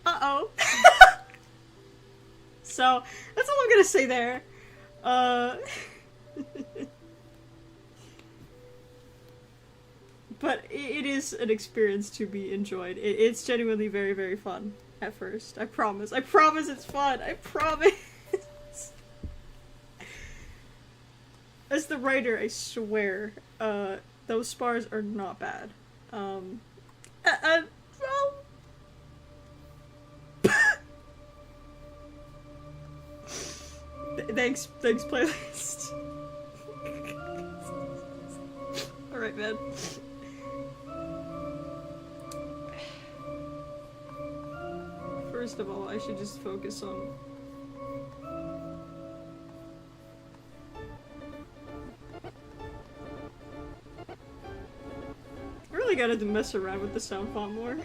uh-oh. So, that's all I'm gonna say there. But it is an experience to be enjoyed. It's genuinely very, very fun at first. I promise. I promise it's fun. I promise. As the writer, I swear, those spars are not bad. Well... Thanks, playlist. Alright, man. First of all, I should just focus on... I really gotta mess around with the sound font more.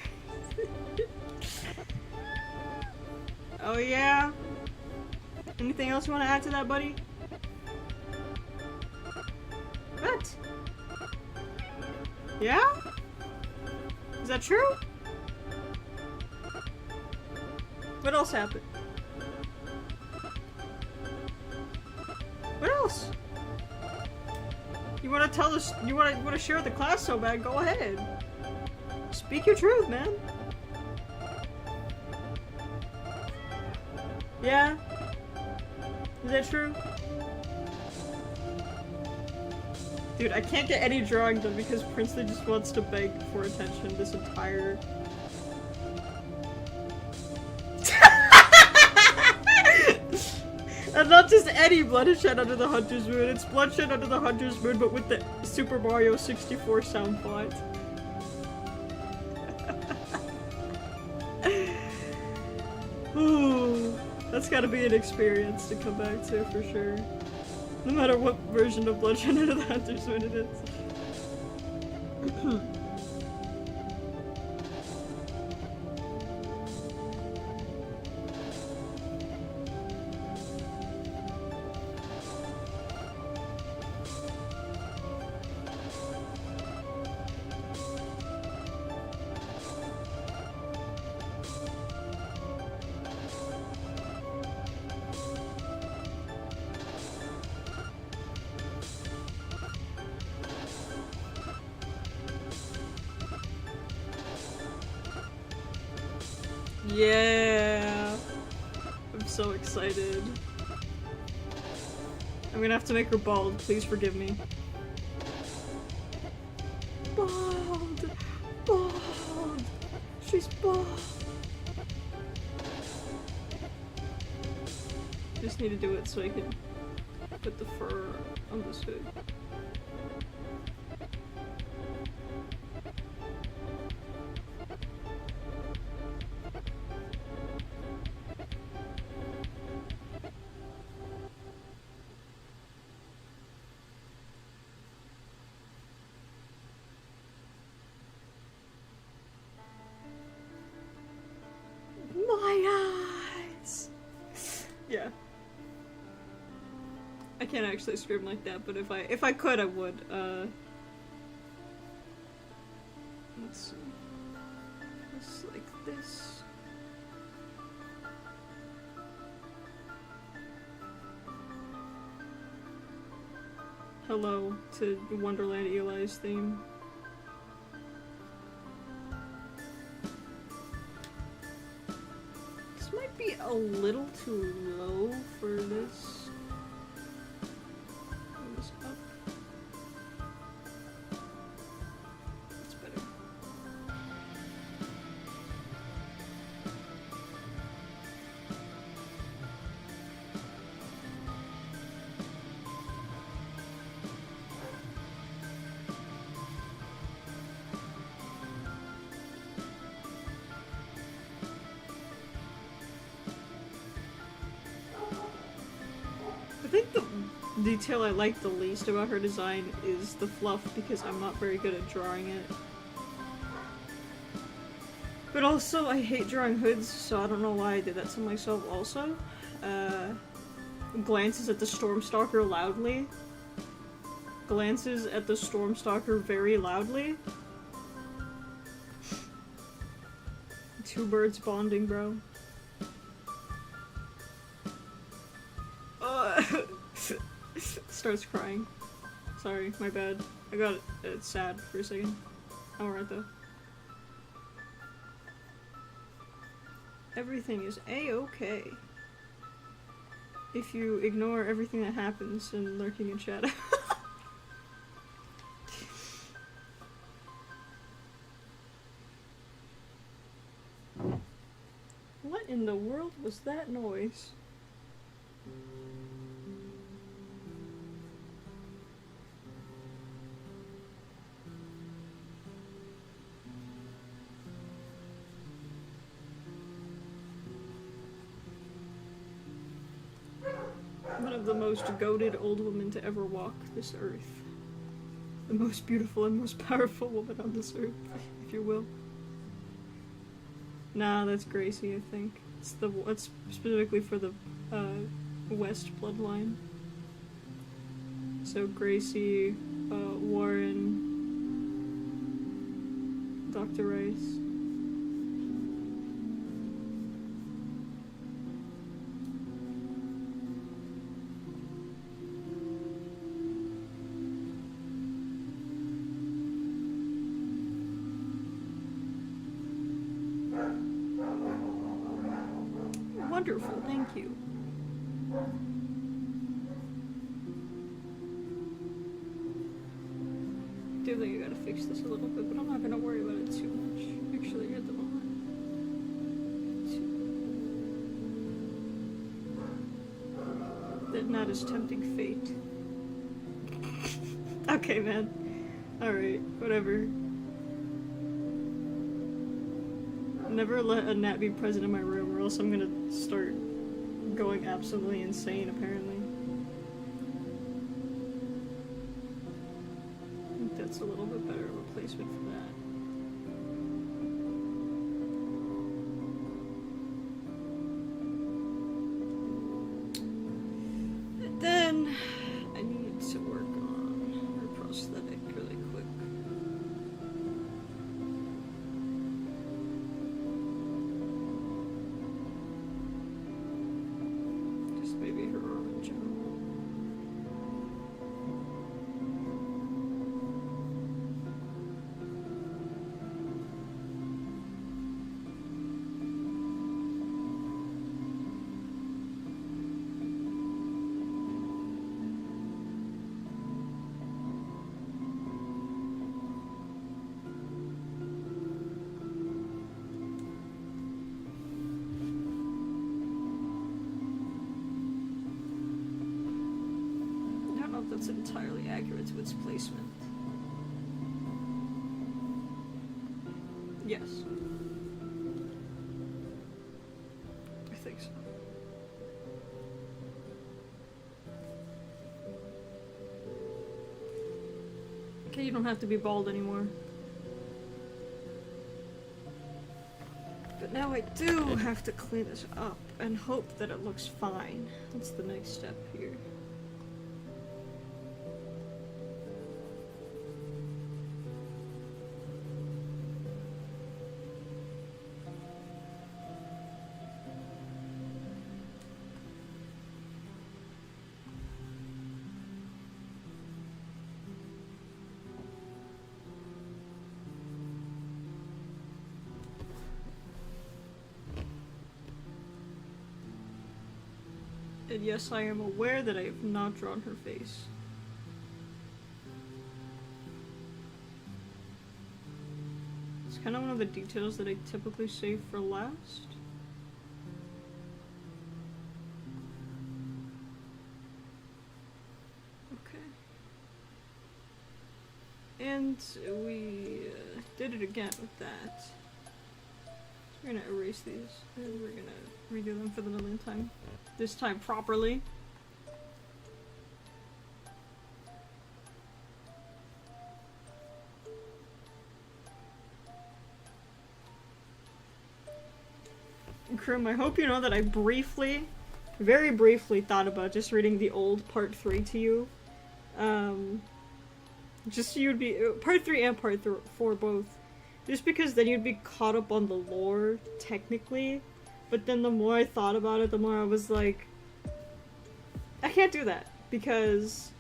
Oh yeah? Anything else you want to add to that, buddy? What? Yeah? Is that true? What else happened? What else? You want to tell us? You want to share with the class so bad? Go ahead. Speak your truth, man. Yeah. Is that true? Dude, I can't get any drawing done because Princeton just wants to beg for attention this entire... And not just any bloodshed under the Hunter's Moon, it's bloodshed under the Hunter's Moon but with the Super Mario 64 sound font. Ooh. That's gotta be an experience to come back to, for sure. No matter what version of Bloodshed Under the Hunter's Moon it is. Yeah! I'm so excited. I'm gonna have to make her bald, please forgive me. Bald! Bald! She's bald! Just need to do it so I can put the fur on this hood. Yeah. I can't actually scream like that, but if I could, I would. Let's see. Just like this. Hello to Wonderland Eli's theme. Might be a little too low for this. Bring this up. That's better. I think the detail I like the least about her design is the fluff, because I'm not very good at drawing it. But also, I hate drawing hoods, so I don't know why I did that to myself also. Glances at the Stormstalker loudly. glances at the Stormstalker very loudly. Two birds bonding, bro. Starts crying. Sorry, my bad. I got it sad for a second. I'm alright though. Everything is a-okay. If you ignore everything that happens in lurking in shadow. What in the world was that noise? One of the most goated old women to ever walk this earth. The most beautiful and most powerful woman on this earth, if you will. Nah, that's Gracie, I think. It's specifically for the West bloodline. So Gracie, Warren, Dr. Rice. Wonderful, thank you. Do think I gotta fix this a little bit, but I'm not gonna worry about it too much. Actually, at the moment. That not as tempting fate. Okay, man. Alright, whatever. Never let a gnat be present in my room, or else I'm gonna start going absolutely insane, apparently. I think that's a little bit better of a placement for that. And then I need to work on her prosthetic really quick. Maybe her arm in general. That's entirely accurate to its placement. Yes. I think so. Okay, you don't have to be bald anymore. But now I do have to clean this up and hope that it looks fine. That's the next step here. And yes, I am aware that I have not drawn her face. It's kind of one of the details that I typically save for last. Okay. And we did it again with that. We're gonna erase these, and we're gonna redo them for the millionth time. This time properly. Krim, I hope you know that I very briefly thought about just reading the old part 3 to you. Just so you'd be part 3 and part 4 both. Just because then you'd be caught up on the lore, technically. But then the more I thought about it, the more I was like, I can't do that. Because,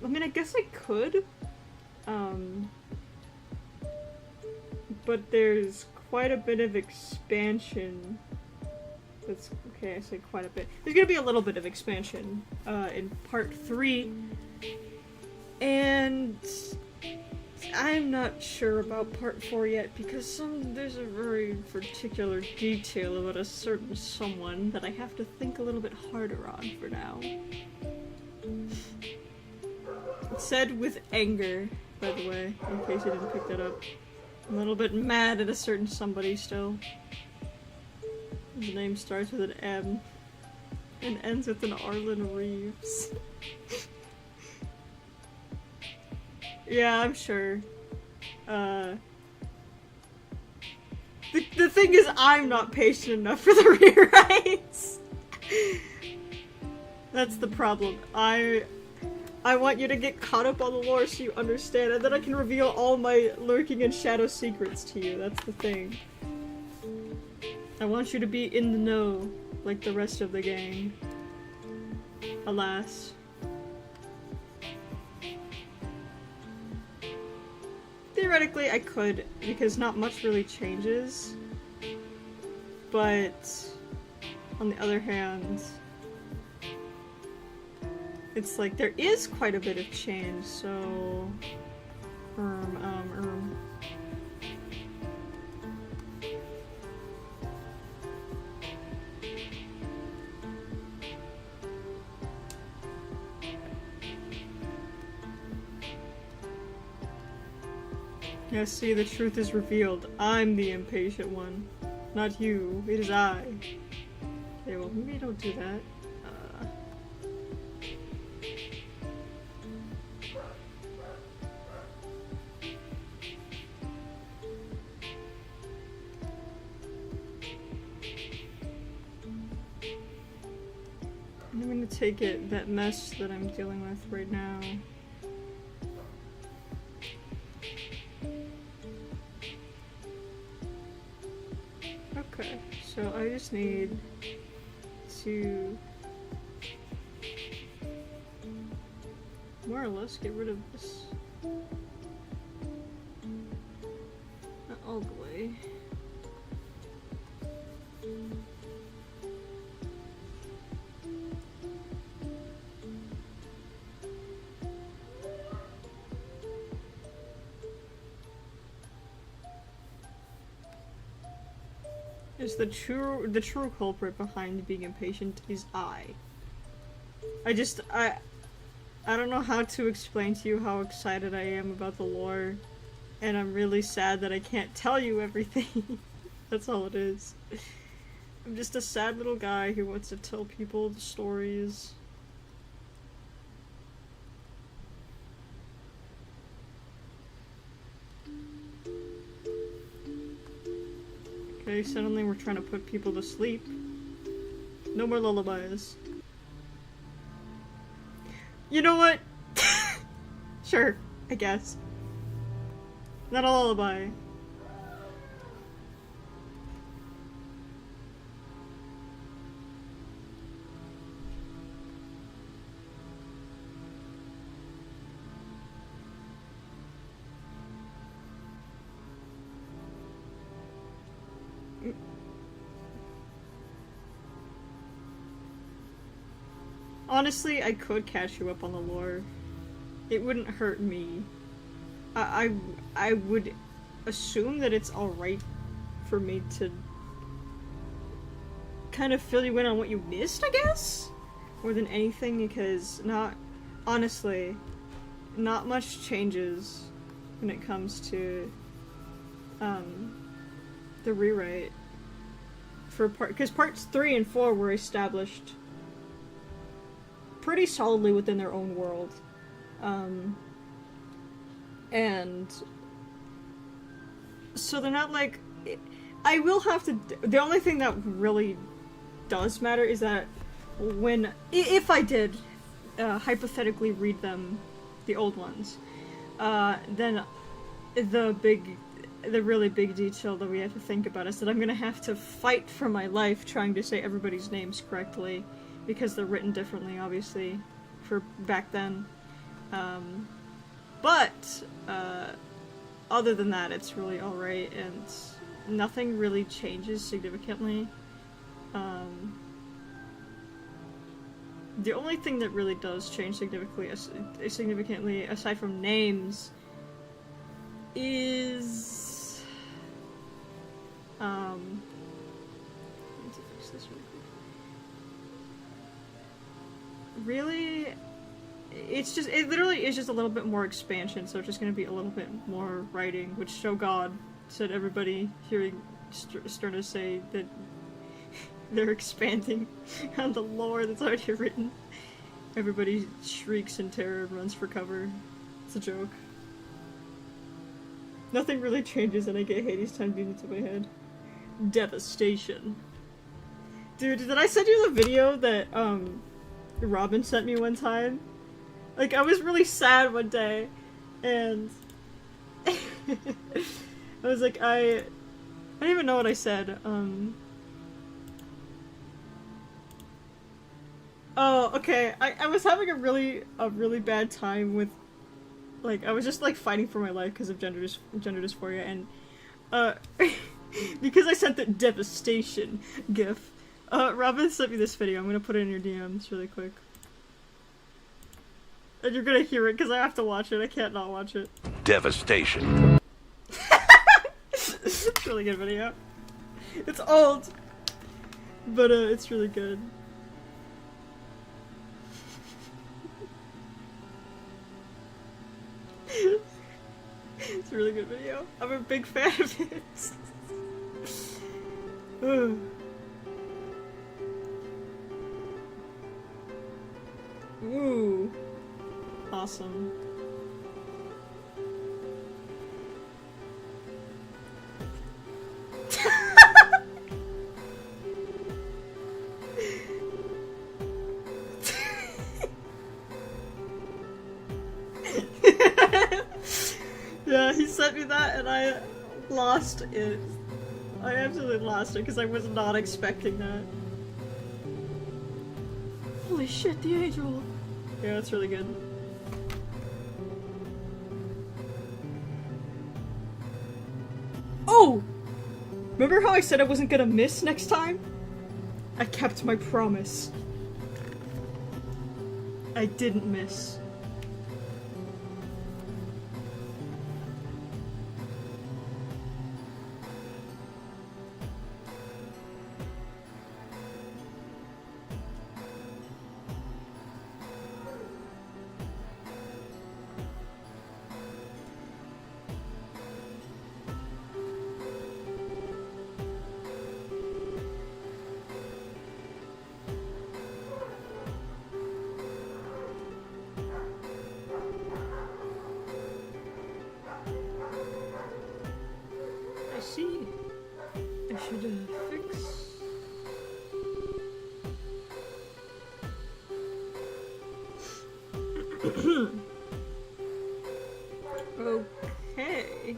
I mean, I guess I could. But there's quite a bit of expansion. That's, okay, I say quite a bit. There's gonna be a little bit of expansion, in part 3. And I'm not sure about part 4 yet, because there's a very particular detail about a certain someone that I have to think a little bit harder on for now. It's said with anger, by the way, in case you didn't pick that up. I'm a little bit mad at a certain somebody still. His name starts with an M and ends with an Arlen Reeves. Yeah, I'm sure. The thing is, I'm not patient enough for the rewrites. That's the problem. I want you to get caught up on the lore so you understand, and then I can reveal all my lurking and shadow secrets to you. That's the thing. I want you to be in the know, like the rest of the gang. Alas. Theoretically, I could, because not much really changes. But, on the other hand, it's like there is quite a bit of change, so... Yeah, see, the truth is revealed. I'm the impatient one. Not you. It is I. Okay, well, maybe don't do that. I'm gonna take it, that mess that I'm dealing with right now. Okay, so I just need to more or less get rid of this. Not all the way. Is the true culprit behind being impatient is I don't know how to explain to you how excited I am about the lore, and I'm really sad that I can't tell you everything. That's all it is. I'm just a sad little guy who wants to tell people the stories. Okay, suddenly we're trying to put people to sleep. No more lullabies. You know what? Sure, I guess. Not a lullaby. Honestly, I could catch you up on the lore. It wouldn't hurt me. I would assume that it's alright for me to kind of fill you in on what you missed, I guess? More than anything, because honestly, not much changes when it comes to, the rewrite. Because parts 3 and 4 were established pretty solidly within their own world. And so they're not like... I will have to... The only thing that really does matter is that if I did hypothetically read them, the old ones, then the really big detail that we have to think about is that I'm gonna have to fight for my life trying to say everybody's names correctly, because they're written differently, obviously, for back then. But other than that, it's really alright, and nothing really changes significantly. The only thing that really does change significantly, aside from names, is I need to fix this really quick. Really, it literally is just a little bit more expansion, so it's just gonna be a little bit more writing, which, so God, said everybody hearing Sterna say that they're expanding on the lore that's already written. Everybody shrieks in terror and runs for cover. It's a joke. Nothing really changes and I get Hades time beamed into my head. Devastation. Dude, did I send you the video that, Robin sent me one time? Like, I was really sad one day, and I was like, I don't even know what I said, Oh, okay. I was having a really bad time with, like, I was just, like, fighting for my life because of gender dysphoria, and, because I sent the devastation gif, Robin sent me this video. I'm gonna put it in your DMs really quick. And you're gonna hear it because I have to watch it. I can't not watch it. Devastation. It's a really good video. It's old, but, it's really good. It's a really good video. I'm a big fan of it. Ooh. Awesome. Yeah, he sent me that and I lost it. I absolutely lost it because I was not expecting that. Holy shit, the angel! Yeah, that's really good. Oh! Remember how I said I wasn't gonna miss next time? I kept my promise. I didn't miss. I see. I should fix. Okay.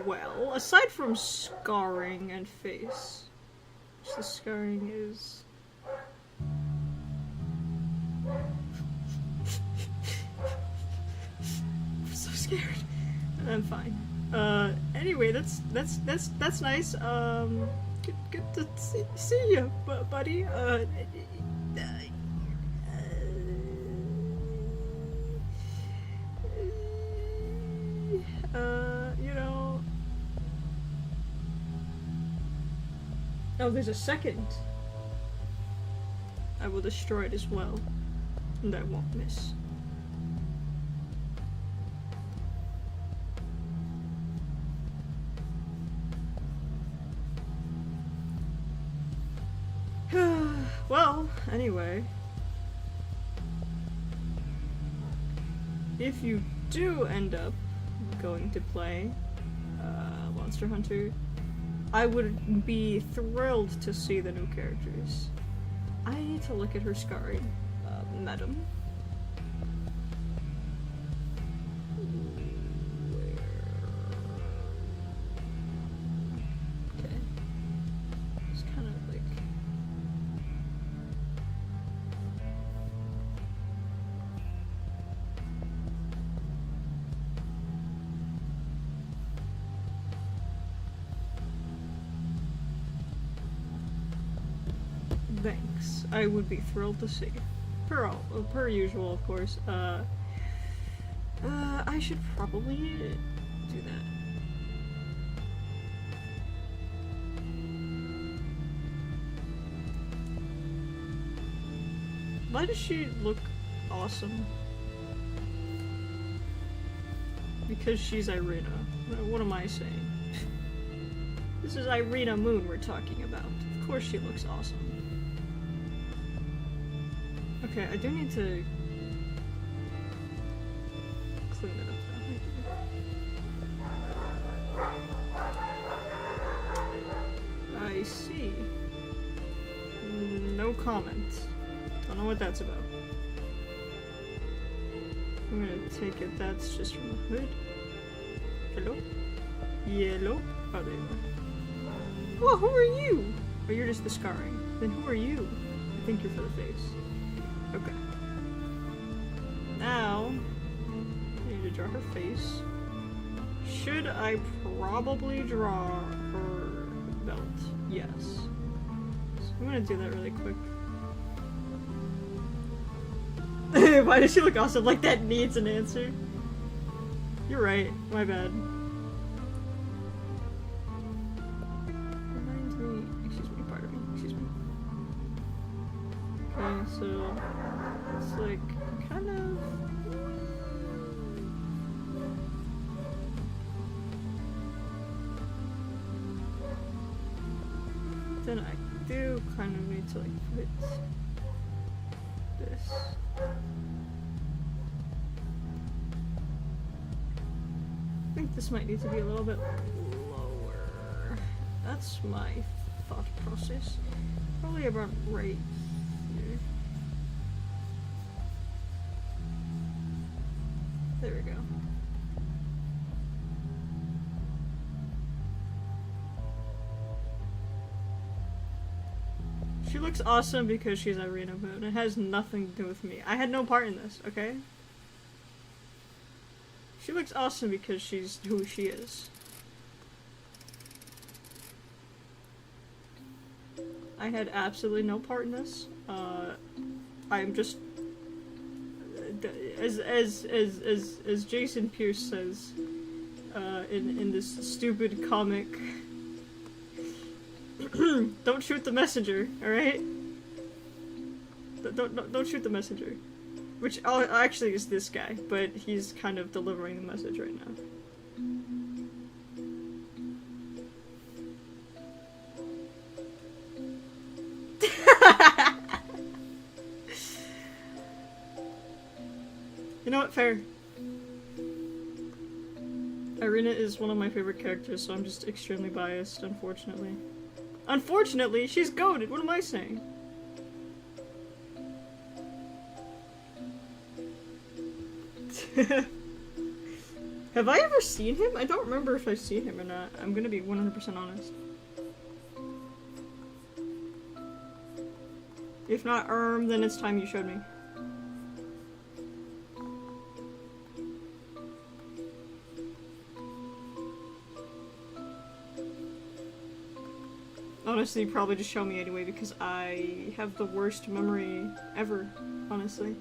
Well, aside from scarring and face, which the scarring is. I'm so scared. I'm fine. Anyway, that's nice. Good to see you, buddy. You know. Oh, there's a second. I will destroy it as well, and I won't miss. Well, anyway, if you do end up going to play Monster Hunter, I would be thrilled to see the new characters. I need to look at her scarring. madam. Okay. It's kind of like... Thanks. I would be thrilled to see. Per usual, of course. I should probably do that. Why does she look awesome? Because she's Irina. What am I saying? This is Irina Moon we're talking about. Of course she looks awesome. Okay, I do need to clean it up though. I see. No comment. Don't know what that's about. I'm gonna take it that's just from the hood. Hello? Yellow? Oh, there you are. Well, who are you? Oh, you're just the scarring. Then who are you? I think you're for the face. Okay. Now, I need to draw her face. Should I probably draw her belt? Yes. So I'm gonna do that really quick. Why does she look awesome? Like that needs an answer. You're right. My bad. Reminds me. Excuse me. Pardon me. Excuse me. Okay, so it's like kind of. Then I do kind of need to like put this. I think this might need to be a little bit lower. That's my thought process. Probably about right here. There we go. She looks awesome because she's Irina Moon. It has nothing to do with me. I had no part in this, okay? She looks awesome because she's who she is. I had absolutely no part in this. I'm just as Jason Pierce says in this stupid comic. Don't shoot the messenger, alright? Don't shoot the messenger. Which actually is this guy, but he's kind of delivering the message right now. You know what? Fair. Irina is one of my favorite characters, so I'm just extremely biased, unfortunately. Unfortunately, she's goated. What am I saying? Have I ever seen him? I don't remember if I've seen him or not. I'm gonna be 100% honest. If not then it's time you showed me. Honestly, probably just show me anyway because I have the worst memory ever, honestly.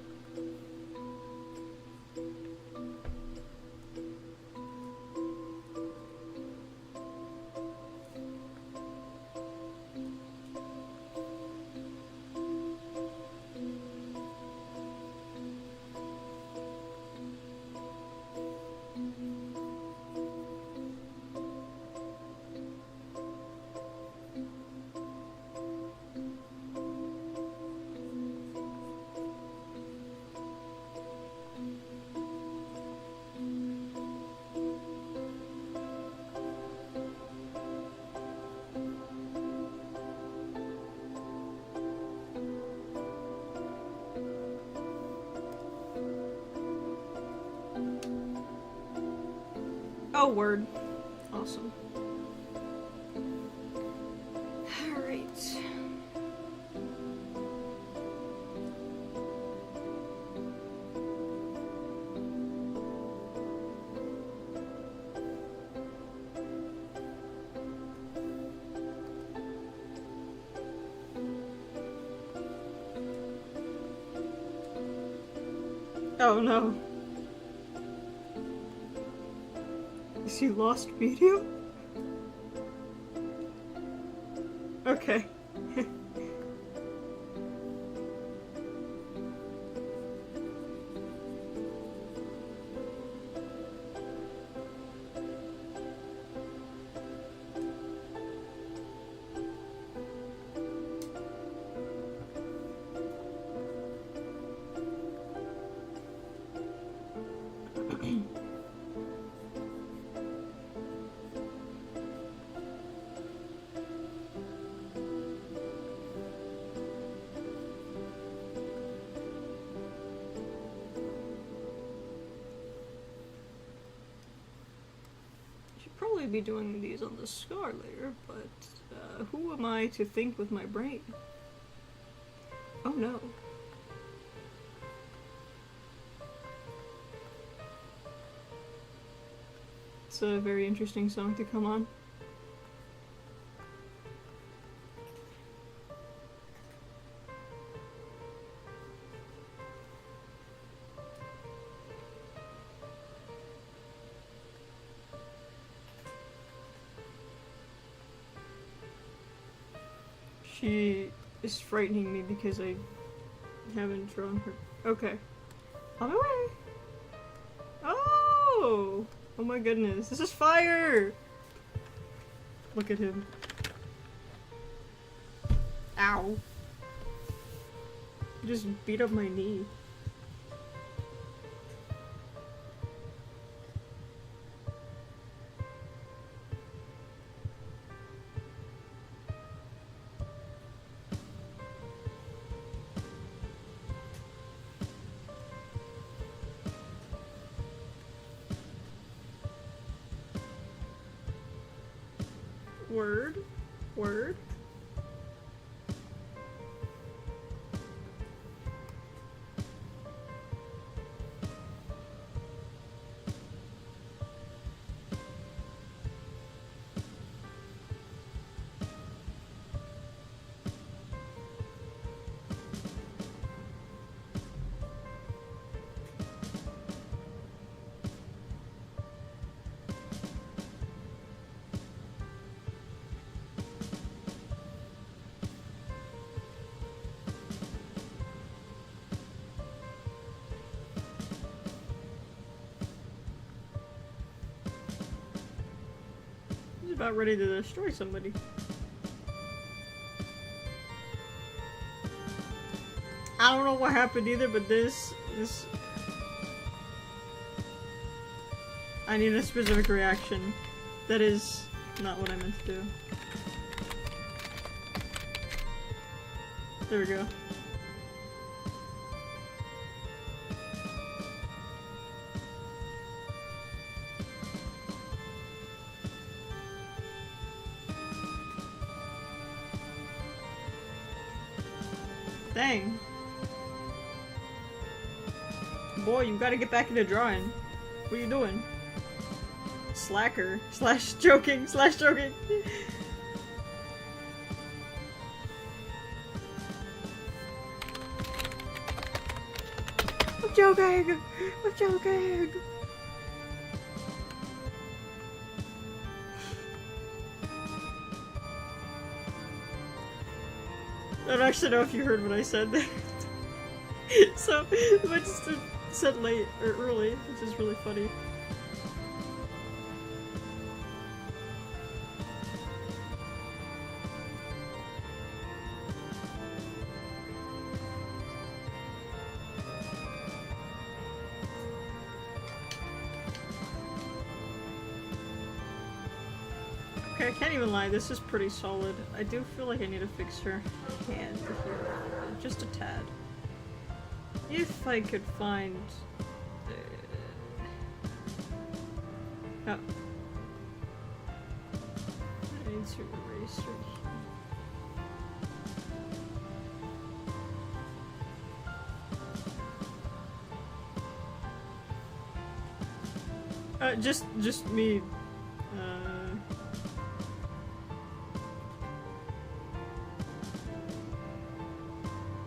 Oh, word. Awesome. Alright. Oh no. Is he lost medium? Okay. Probably be doing these on the scar later, but who am I to think with my brain? Oh no. It's a very interesting song to come on. She is frightening me because I haven't drawn her. Okay. On my way! Oh! Oh my goodness, this is fire! Look at him. Ow. He just beat up my knee. Word. Word. About ready to destroy somebody. I don't know what happened either, but this I need a specific reaction. That is not what I meant to do. There we go. Dang. Boy, you gotta get back into drawing. What are you doing? Slacker. Slash joking. Slash joking. I'm joking! I'm joking! I don't actually know if you heard what I said there. So, I just said late, or early, which is really funny. Okay, I can't even lie, this is pretty solid. I do feel like I need to fix her hand here, just a tad. If I could find... Oh, need to erase right here. Just me.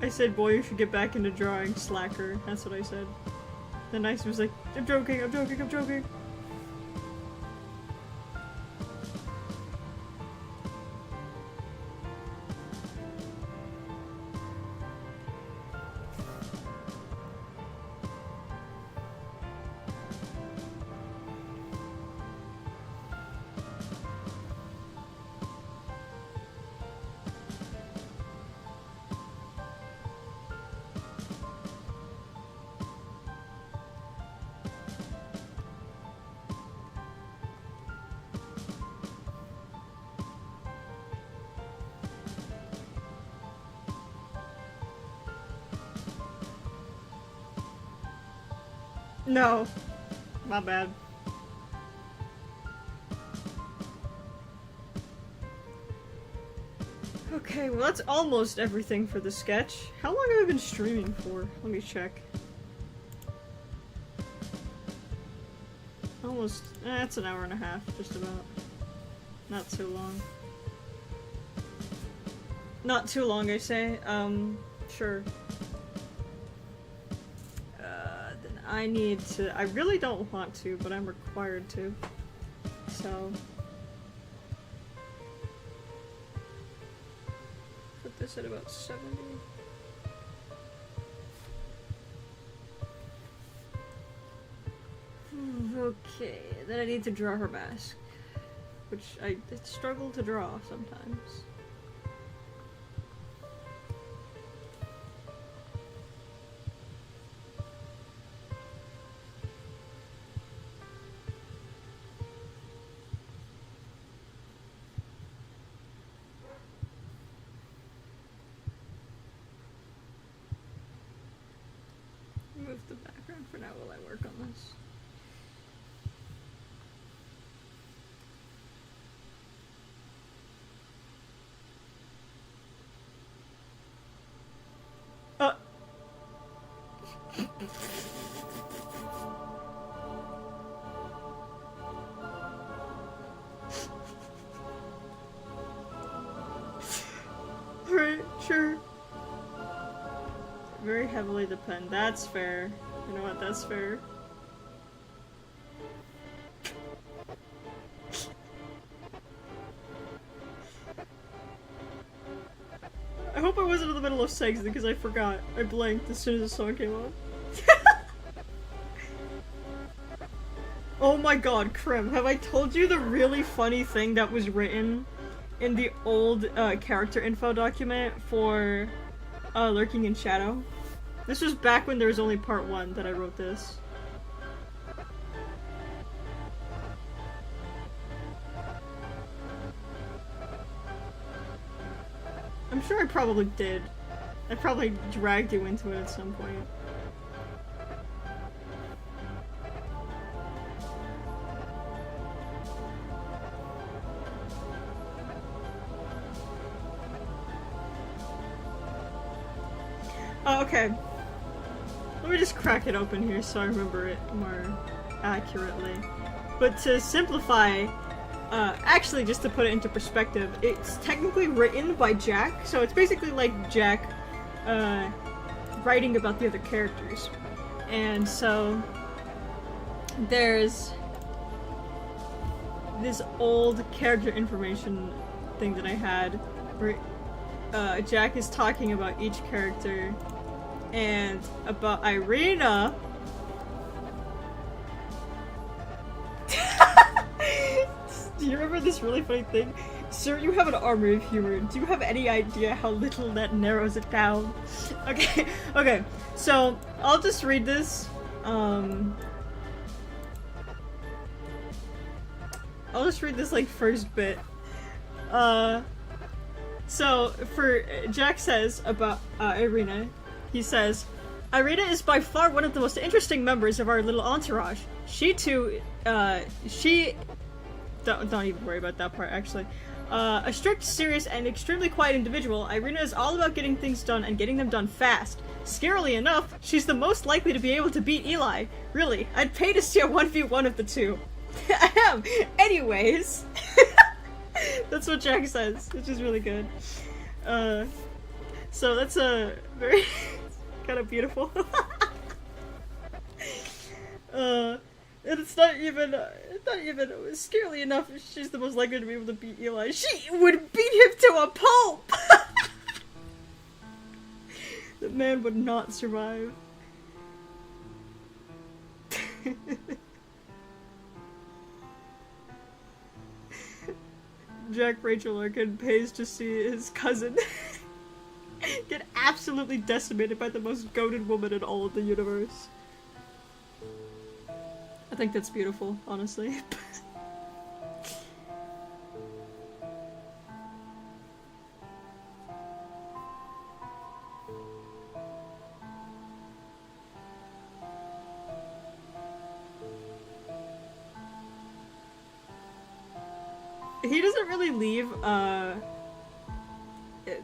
I said, boy, you should get back into drawing, slacker. That's what I said. Then Ice was like, I'm joking, I'm joking, I'm joking. No. My bad. Okay, well that's almost everything for the sketch. How long have I been streaming for? Let me check. Almost, that's an hour and a half, just about. Not too long. Not too long, I say. Sure. I need to- I really don't want to, but I'm required to. So... put this at about 70. Okay, then I need to draw her mask. Which I struggle to draw sometimes. Move the background for now while I work on this. Alright, sure. Very heavily depend. That's fair. You know what? That's fair. I hope I wasn't in the middle of saying something because I forgot. I blanked as soon as the song came on. Oh my god, Krim, have I told you the really funny thing that was written in the old character info document for Lurking in Shadow? This was back when there was only part 1 that I wrote this. I'm sure I probably did. I probably dragged you into it at some point. Oh, okay. Let me just crack it open here so I remember it more accurately. But to simplify, actually just to put it into perspective, it's technically written by Jack, so it's basically like Jack writing about the other characters. And so there's this old character information thing that I had where Jack is talking about each character and about Irina. Do you remember this really funny thing? Sir, you have an armory of humor. Do you have any idea how little that narrows it down? Okay, okay. So, I'll just read this. I'll just read this, like, first bit. So, for Jack says about Irina, he says, Irina is by far one of the most interesting members of our little entourage. She too, don't even worry about that part, actually. A strict, serious, and extremely quiet individual, Irina is all about getting things done and getting them done fast. Scarily enough, she's the most likely to be able to beat Eli. Really, I'd pay to see a 1v1 of the two. Ahem. Anyways. That's what Jack says, which is really good. So that's a very kind of beautiful. And it's not even scarily enough. She's the most likely to be able to beat Eli. She would beat him to a pulp. The man would not survive. Jack Rachel Larkin pays to see his cousin get absolutely decimated by the most goated woman in all of the universe. I think that's beautiful, honestly. He doesn't really leave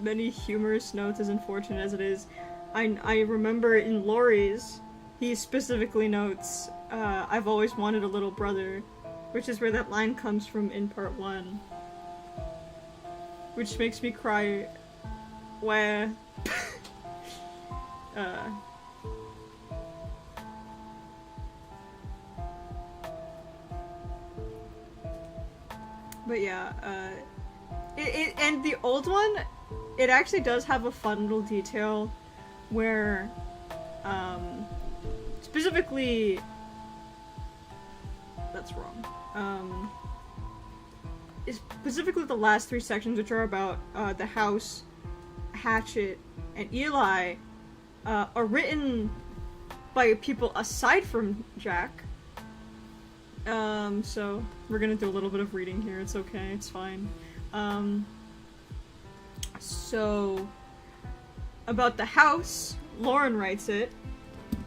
many humorous notes, as unfortunate as it is. I remember in Laurie's, he specifically notes, I've always wanted a little brother, which is where that line comes from in part 1. Which makes me cry. Where? But yeah, and the old one, it actually does have a fun little detail where, specifically, that's wrong, specifically the last 3 sections, which are about, the house, Hatchet, and Eli, are written by people aside from Jack. So we're gonna do a little bit of reading here. It's okay, it's fine. So about the house, Lauren writes it,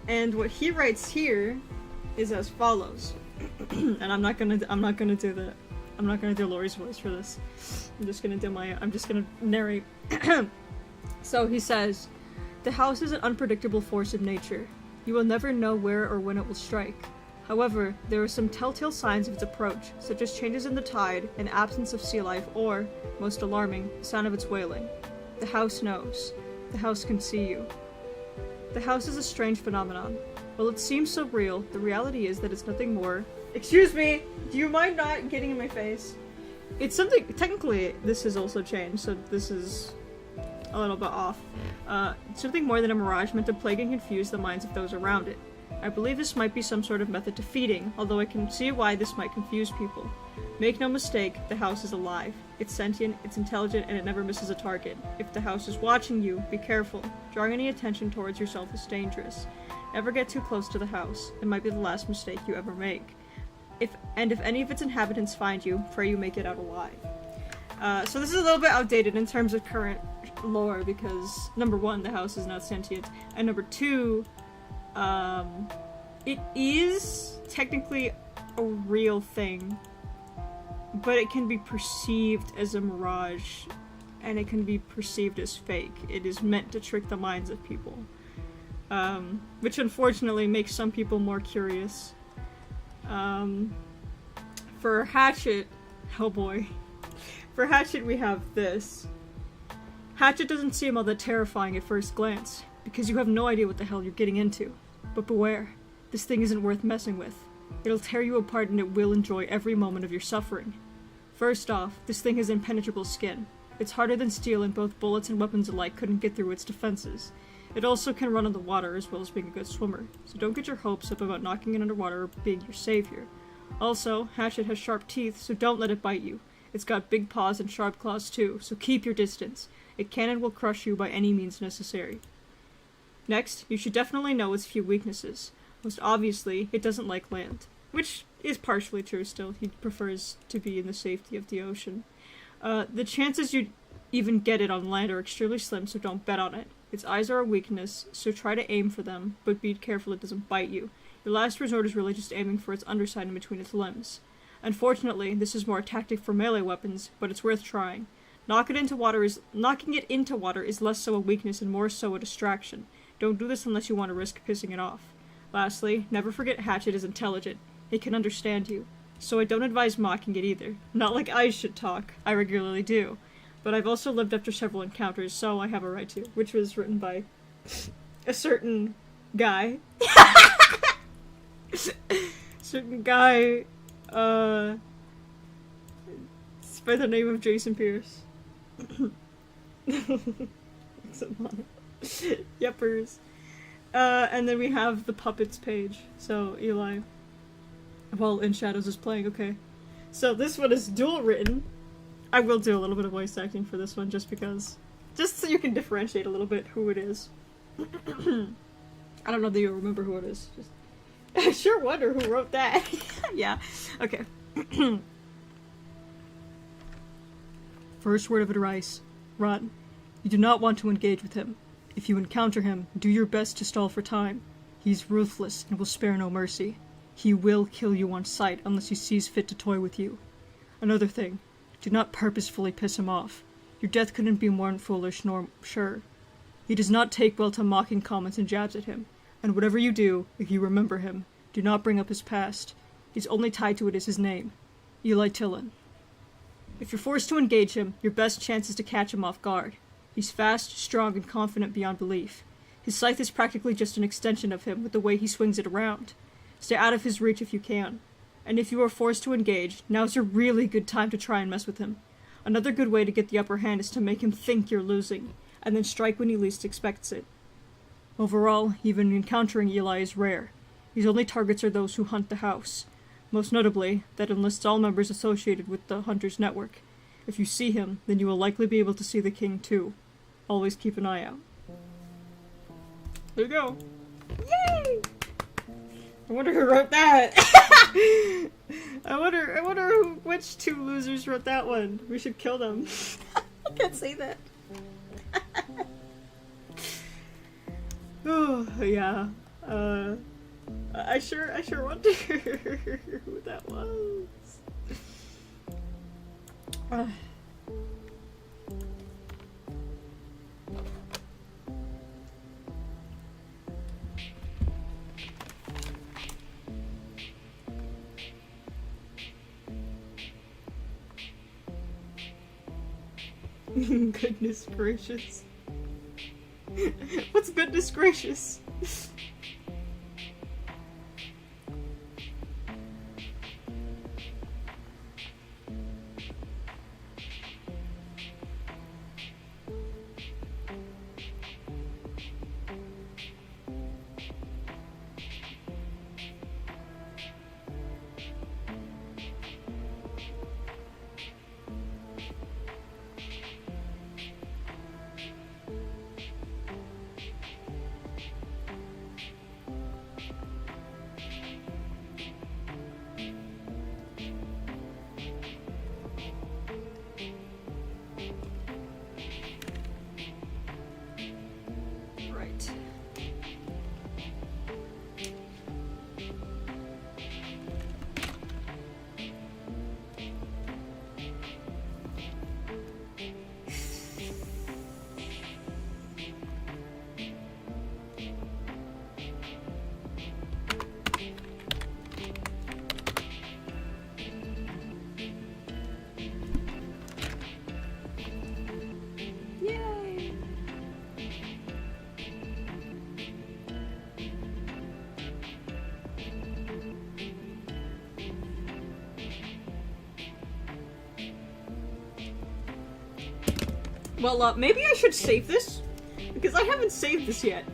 and what he writes here is as follows. And I'm not gonna do Laurie's voice for this. I'm just gonna narrate. So he says, "The house is an unpredictable force of nature. You will never know where or when it will strike. However, there are some telltale signs of its approach, such as changes in the tide, an absence of sea life, or, most alarming, the sound of its wailing. The house knows. The house can see you. The house is a strange phenomenon. While it seems so real, the reality is that it's nothing more— Excuse me! Do you mind not getting in my face? It's something— technically, this has also changed, so this is a little bit off. It's something more than a mirage meant to plague and confuse the minds of those around it. I believe this might be some sort of method to feeding, although I can see why this might confuse people. Make no mistake, the house is alive. It's sentient, it's intelligent, and it never misses a target. If the house is watching you, be careful. Drawing any attention towards yourself is dangerous. Never get too close to the house. It might be the last mistake you ever make. If any of its inhabitants find you, pray you make it out alive." So this is a little bit outdated in terms of current lore, because number 1, the house is not sentient, and number 2, it is technically a real thing, but it can be perceived as a mirage, and it can be perceived as fake. It is meant to trick the minds of people, which unfortunately makes some people more curious. For Hatchet, oh boy, for Hatchet we have this. Hatchet doesn't seem all that terrifying at first glance, because you have no idea what the hell you're getting into. But beware, this thing isn't worth messing with. It'll tear you apart and it will enjoy every moment of your suffering. First off, this thing has impenetrable skin. It's harder than steel and both bullets and weapons alike couldn't get through its defenses. It also can run on the water as well as being a good swimmer, so don't get your hopes up about knocking it underwater or being your savior. Also, Hatchet has sharp teeth, so don't let it bite you. It's got big paws and sharp claws too, so keep your distance. It can and will crush you by any means necessary. Next, you should definitely know its few weaknesses. Most obviously, it doesn't like land. Which is partially true still. He prefers to be in the safety of the ocean. The chances you'd even get it on land are extremely slim, so don't bet on it. Its eyes are a weakness, so try to aim for them, but be careful it doesn't bite you. Your last resort is really just aiming for its underside in between its limbs. Unfortunately, this is more a tactic for melee weapons, but it's worth trying. Knocking it into water is less so a weakness and more so a distraction. Don't do this unless you want to risk pissing it off. Lastly, never forget Hatchet is intelligent. He can understand you. So I don't advise mocking it either. Not like I should talk. I regularly do. But I've also lived after several encounters, so I have a right to. Which was written by a certain guy. Certain guy, it's by the name of Jason Pierce. Yepers. And then we have the puppets page. So Eli, while In Shadows is playing, okay. So this one is dual written. I will do a little bit of voice acting for this one just because. Just so you can differentiate a little bit who it is. I don't know that you'll remember who it is. Just I sure wonder who wrote that. Yeah. Okay. First word of advice. Run. You do not want to engage with him. If you encounter him, do your best to stall for time. He's ruthless and will spare no mercy. He will kill you on sight unless he sees fit to toy with you. Another thing. Do not purposefully piss him off. Your death couldn't be more foolish nor sure. He does not take well to mocking comments and jabs at him. And whatever you do, if you remember him, do not bring up his past. His only tie to it is his name. Eli Tillin. If you're forced to engage him, your best chance is to catch him off guard. He's fast, strong, and confident beyond belief. His scythe is practically just an extension of him with the way he swings it around. Stay out of his reach if you can. And if you are forced to engage, now's a really good time to try and mess with him. Another good way to get the upper hand is to make him think you're losing, and then strike when he least expects it. Overall, even encountering Eli is rare. His only targets are those who hunt the house. Most notably, that enlists all members associated with the Hunter's Network. If you see him, then you will likely be able to see the king too. Always keep an eye out. There you go. Yay! I wonder who wrote that. I wonder which two losers wrote that one. We should kill them. I can't say that. Oh, yeah. I sure wonder who that was. Goodness gracious. What's goodness gracious? Well, maybe I should save this, because I haven't saved this yet.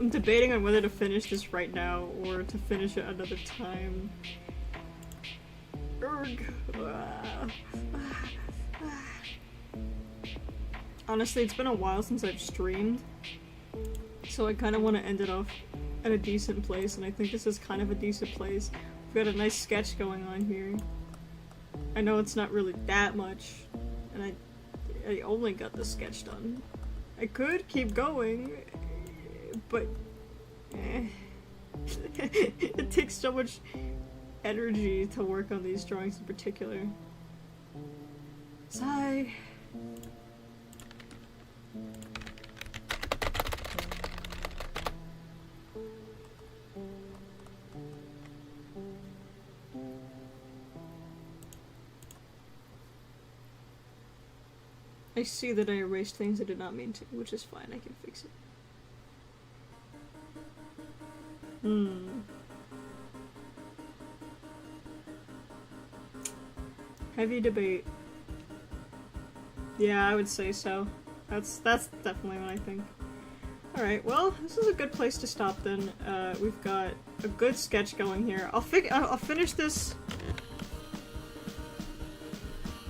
I'm debating on whether to finish this right now or to finish it another time. Urgh. Honestly, it's been a while since I've streamed, so I kind of want to end it off at a decent place, and I think this is kind of a decent place. We've got a nice sketch going on here. I know it's not really that much, and I only got the sketch done. I could keep going, but it takes so much energy to work on these drawings in particular. Sigh. I see that I erased things I did not mean to, which is fine, I can fix it. Heavy debate. Yeah, I would say so. That's definitely what I think. Alright, well, this is a good place to stop then. We've got a good sketch going here. I'll finish this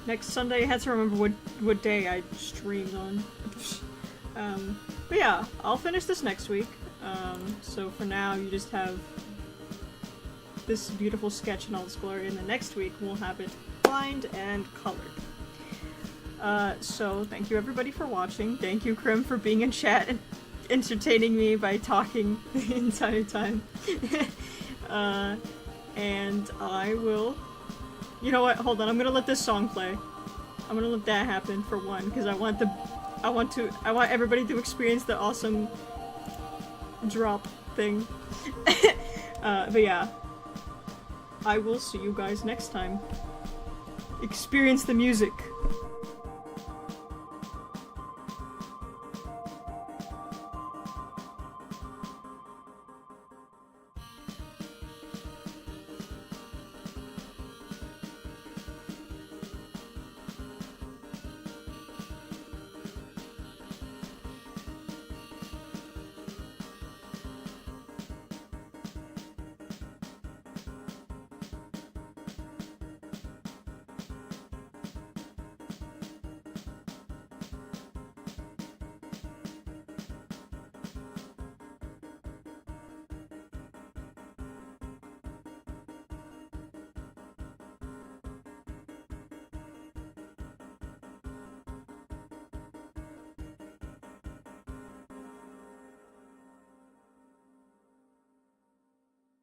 next Sunday. I had to remember what day I streamed on. But yeah, I'll finish this next week. So for now, you just have this beautiful sketch in all its glory, and the next week we'll have it lined and colored. So thank you everybody for watching. Thank you, Krim, for being in chat and entertaining me by talking the entire time. And I will... You know what? Hold on. I'm gonna let this song play. I'm gonna let that happen for one, because I want everybody to experience the awesome drop thing. But yeah. I will see you guys next time. Experience the music.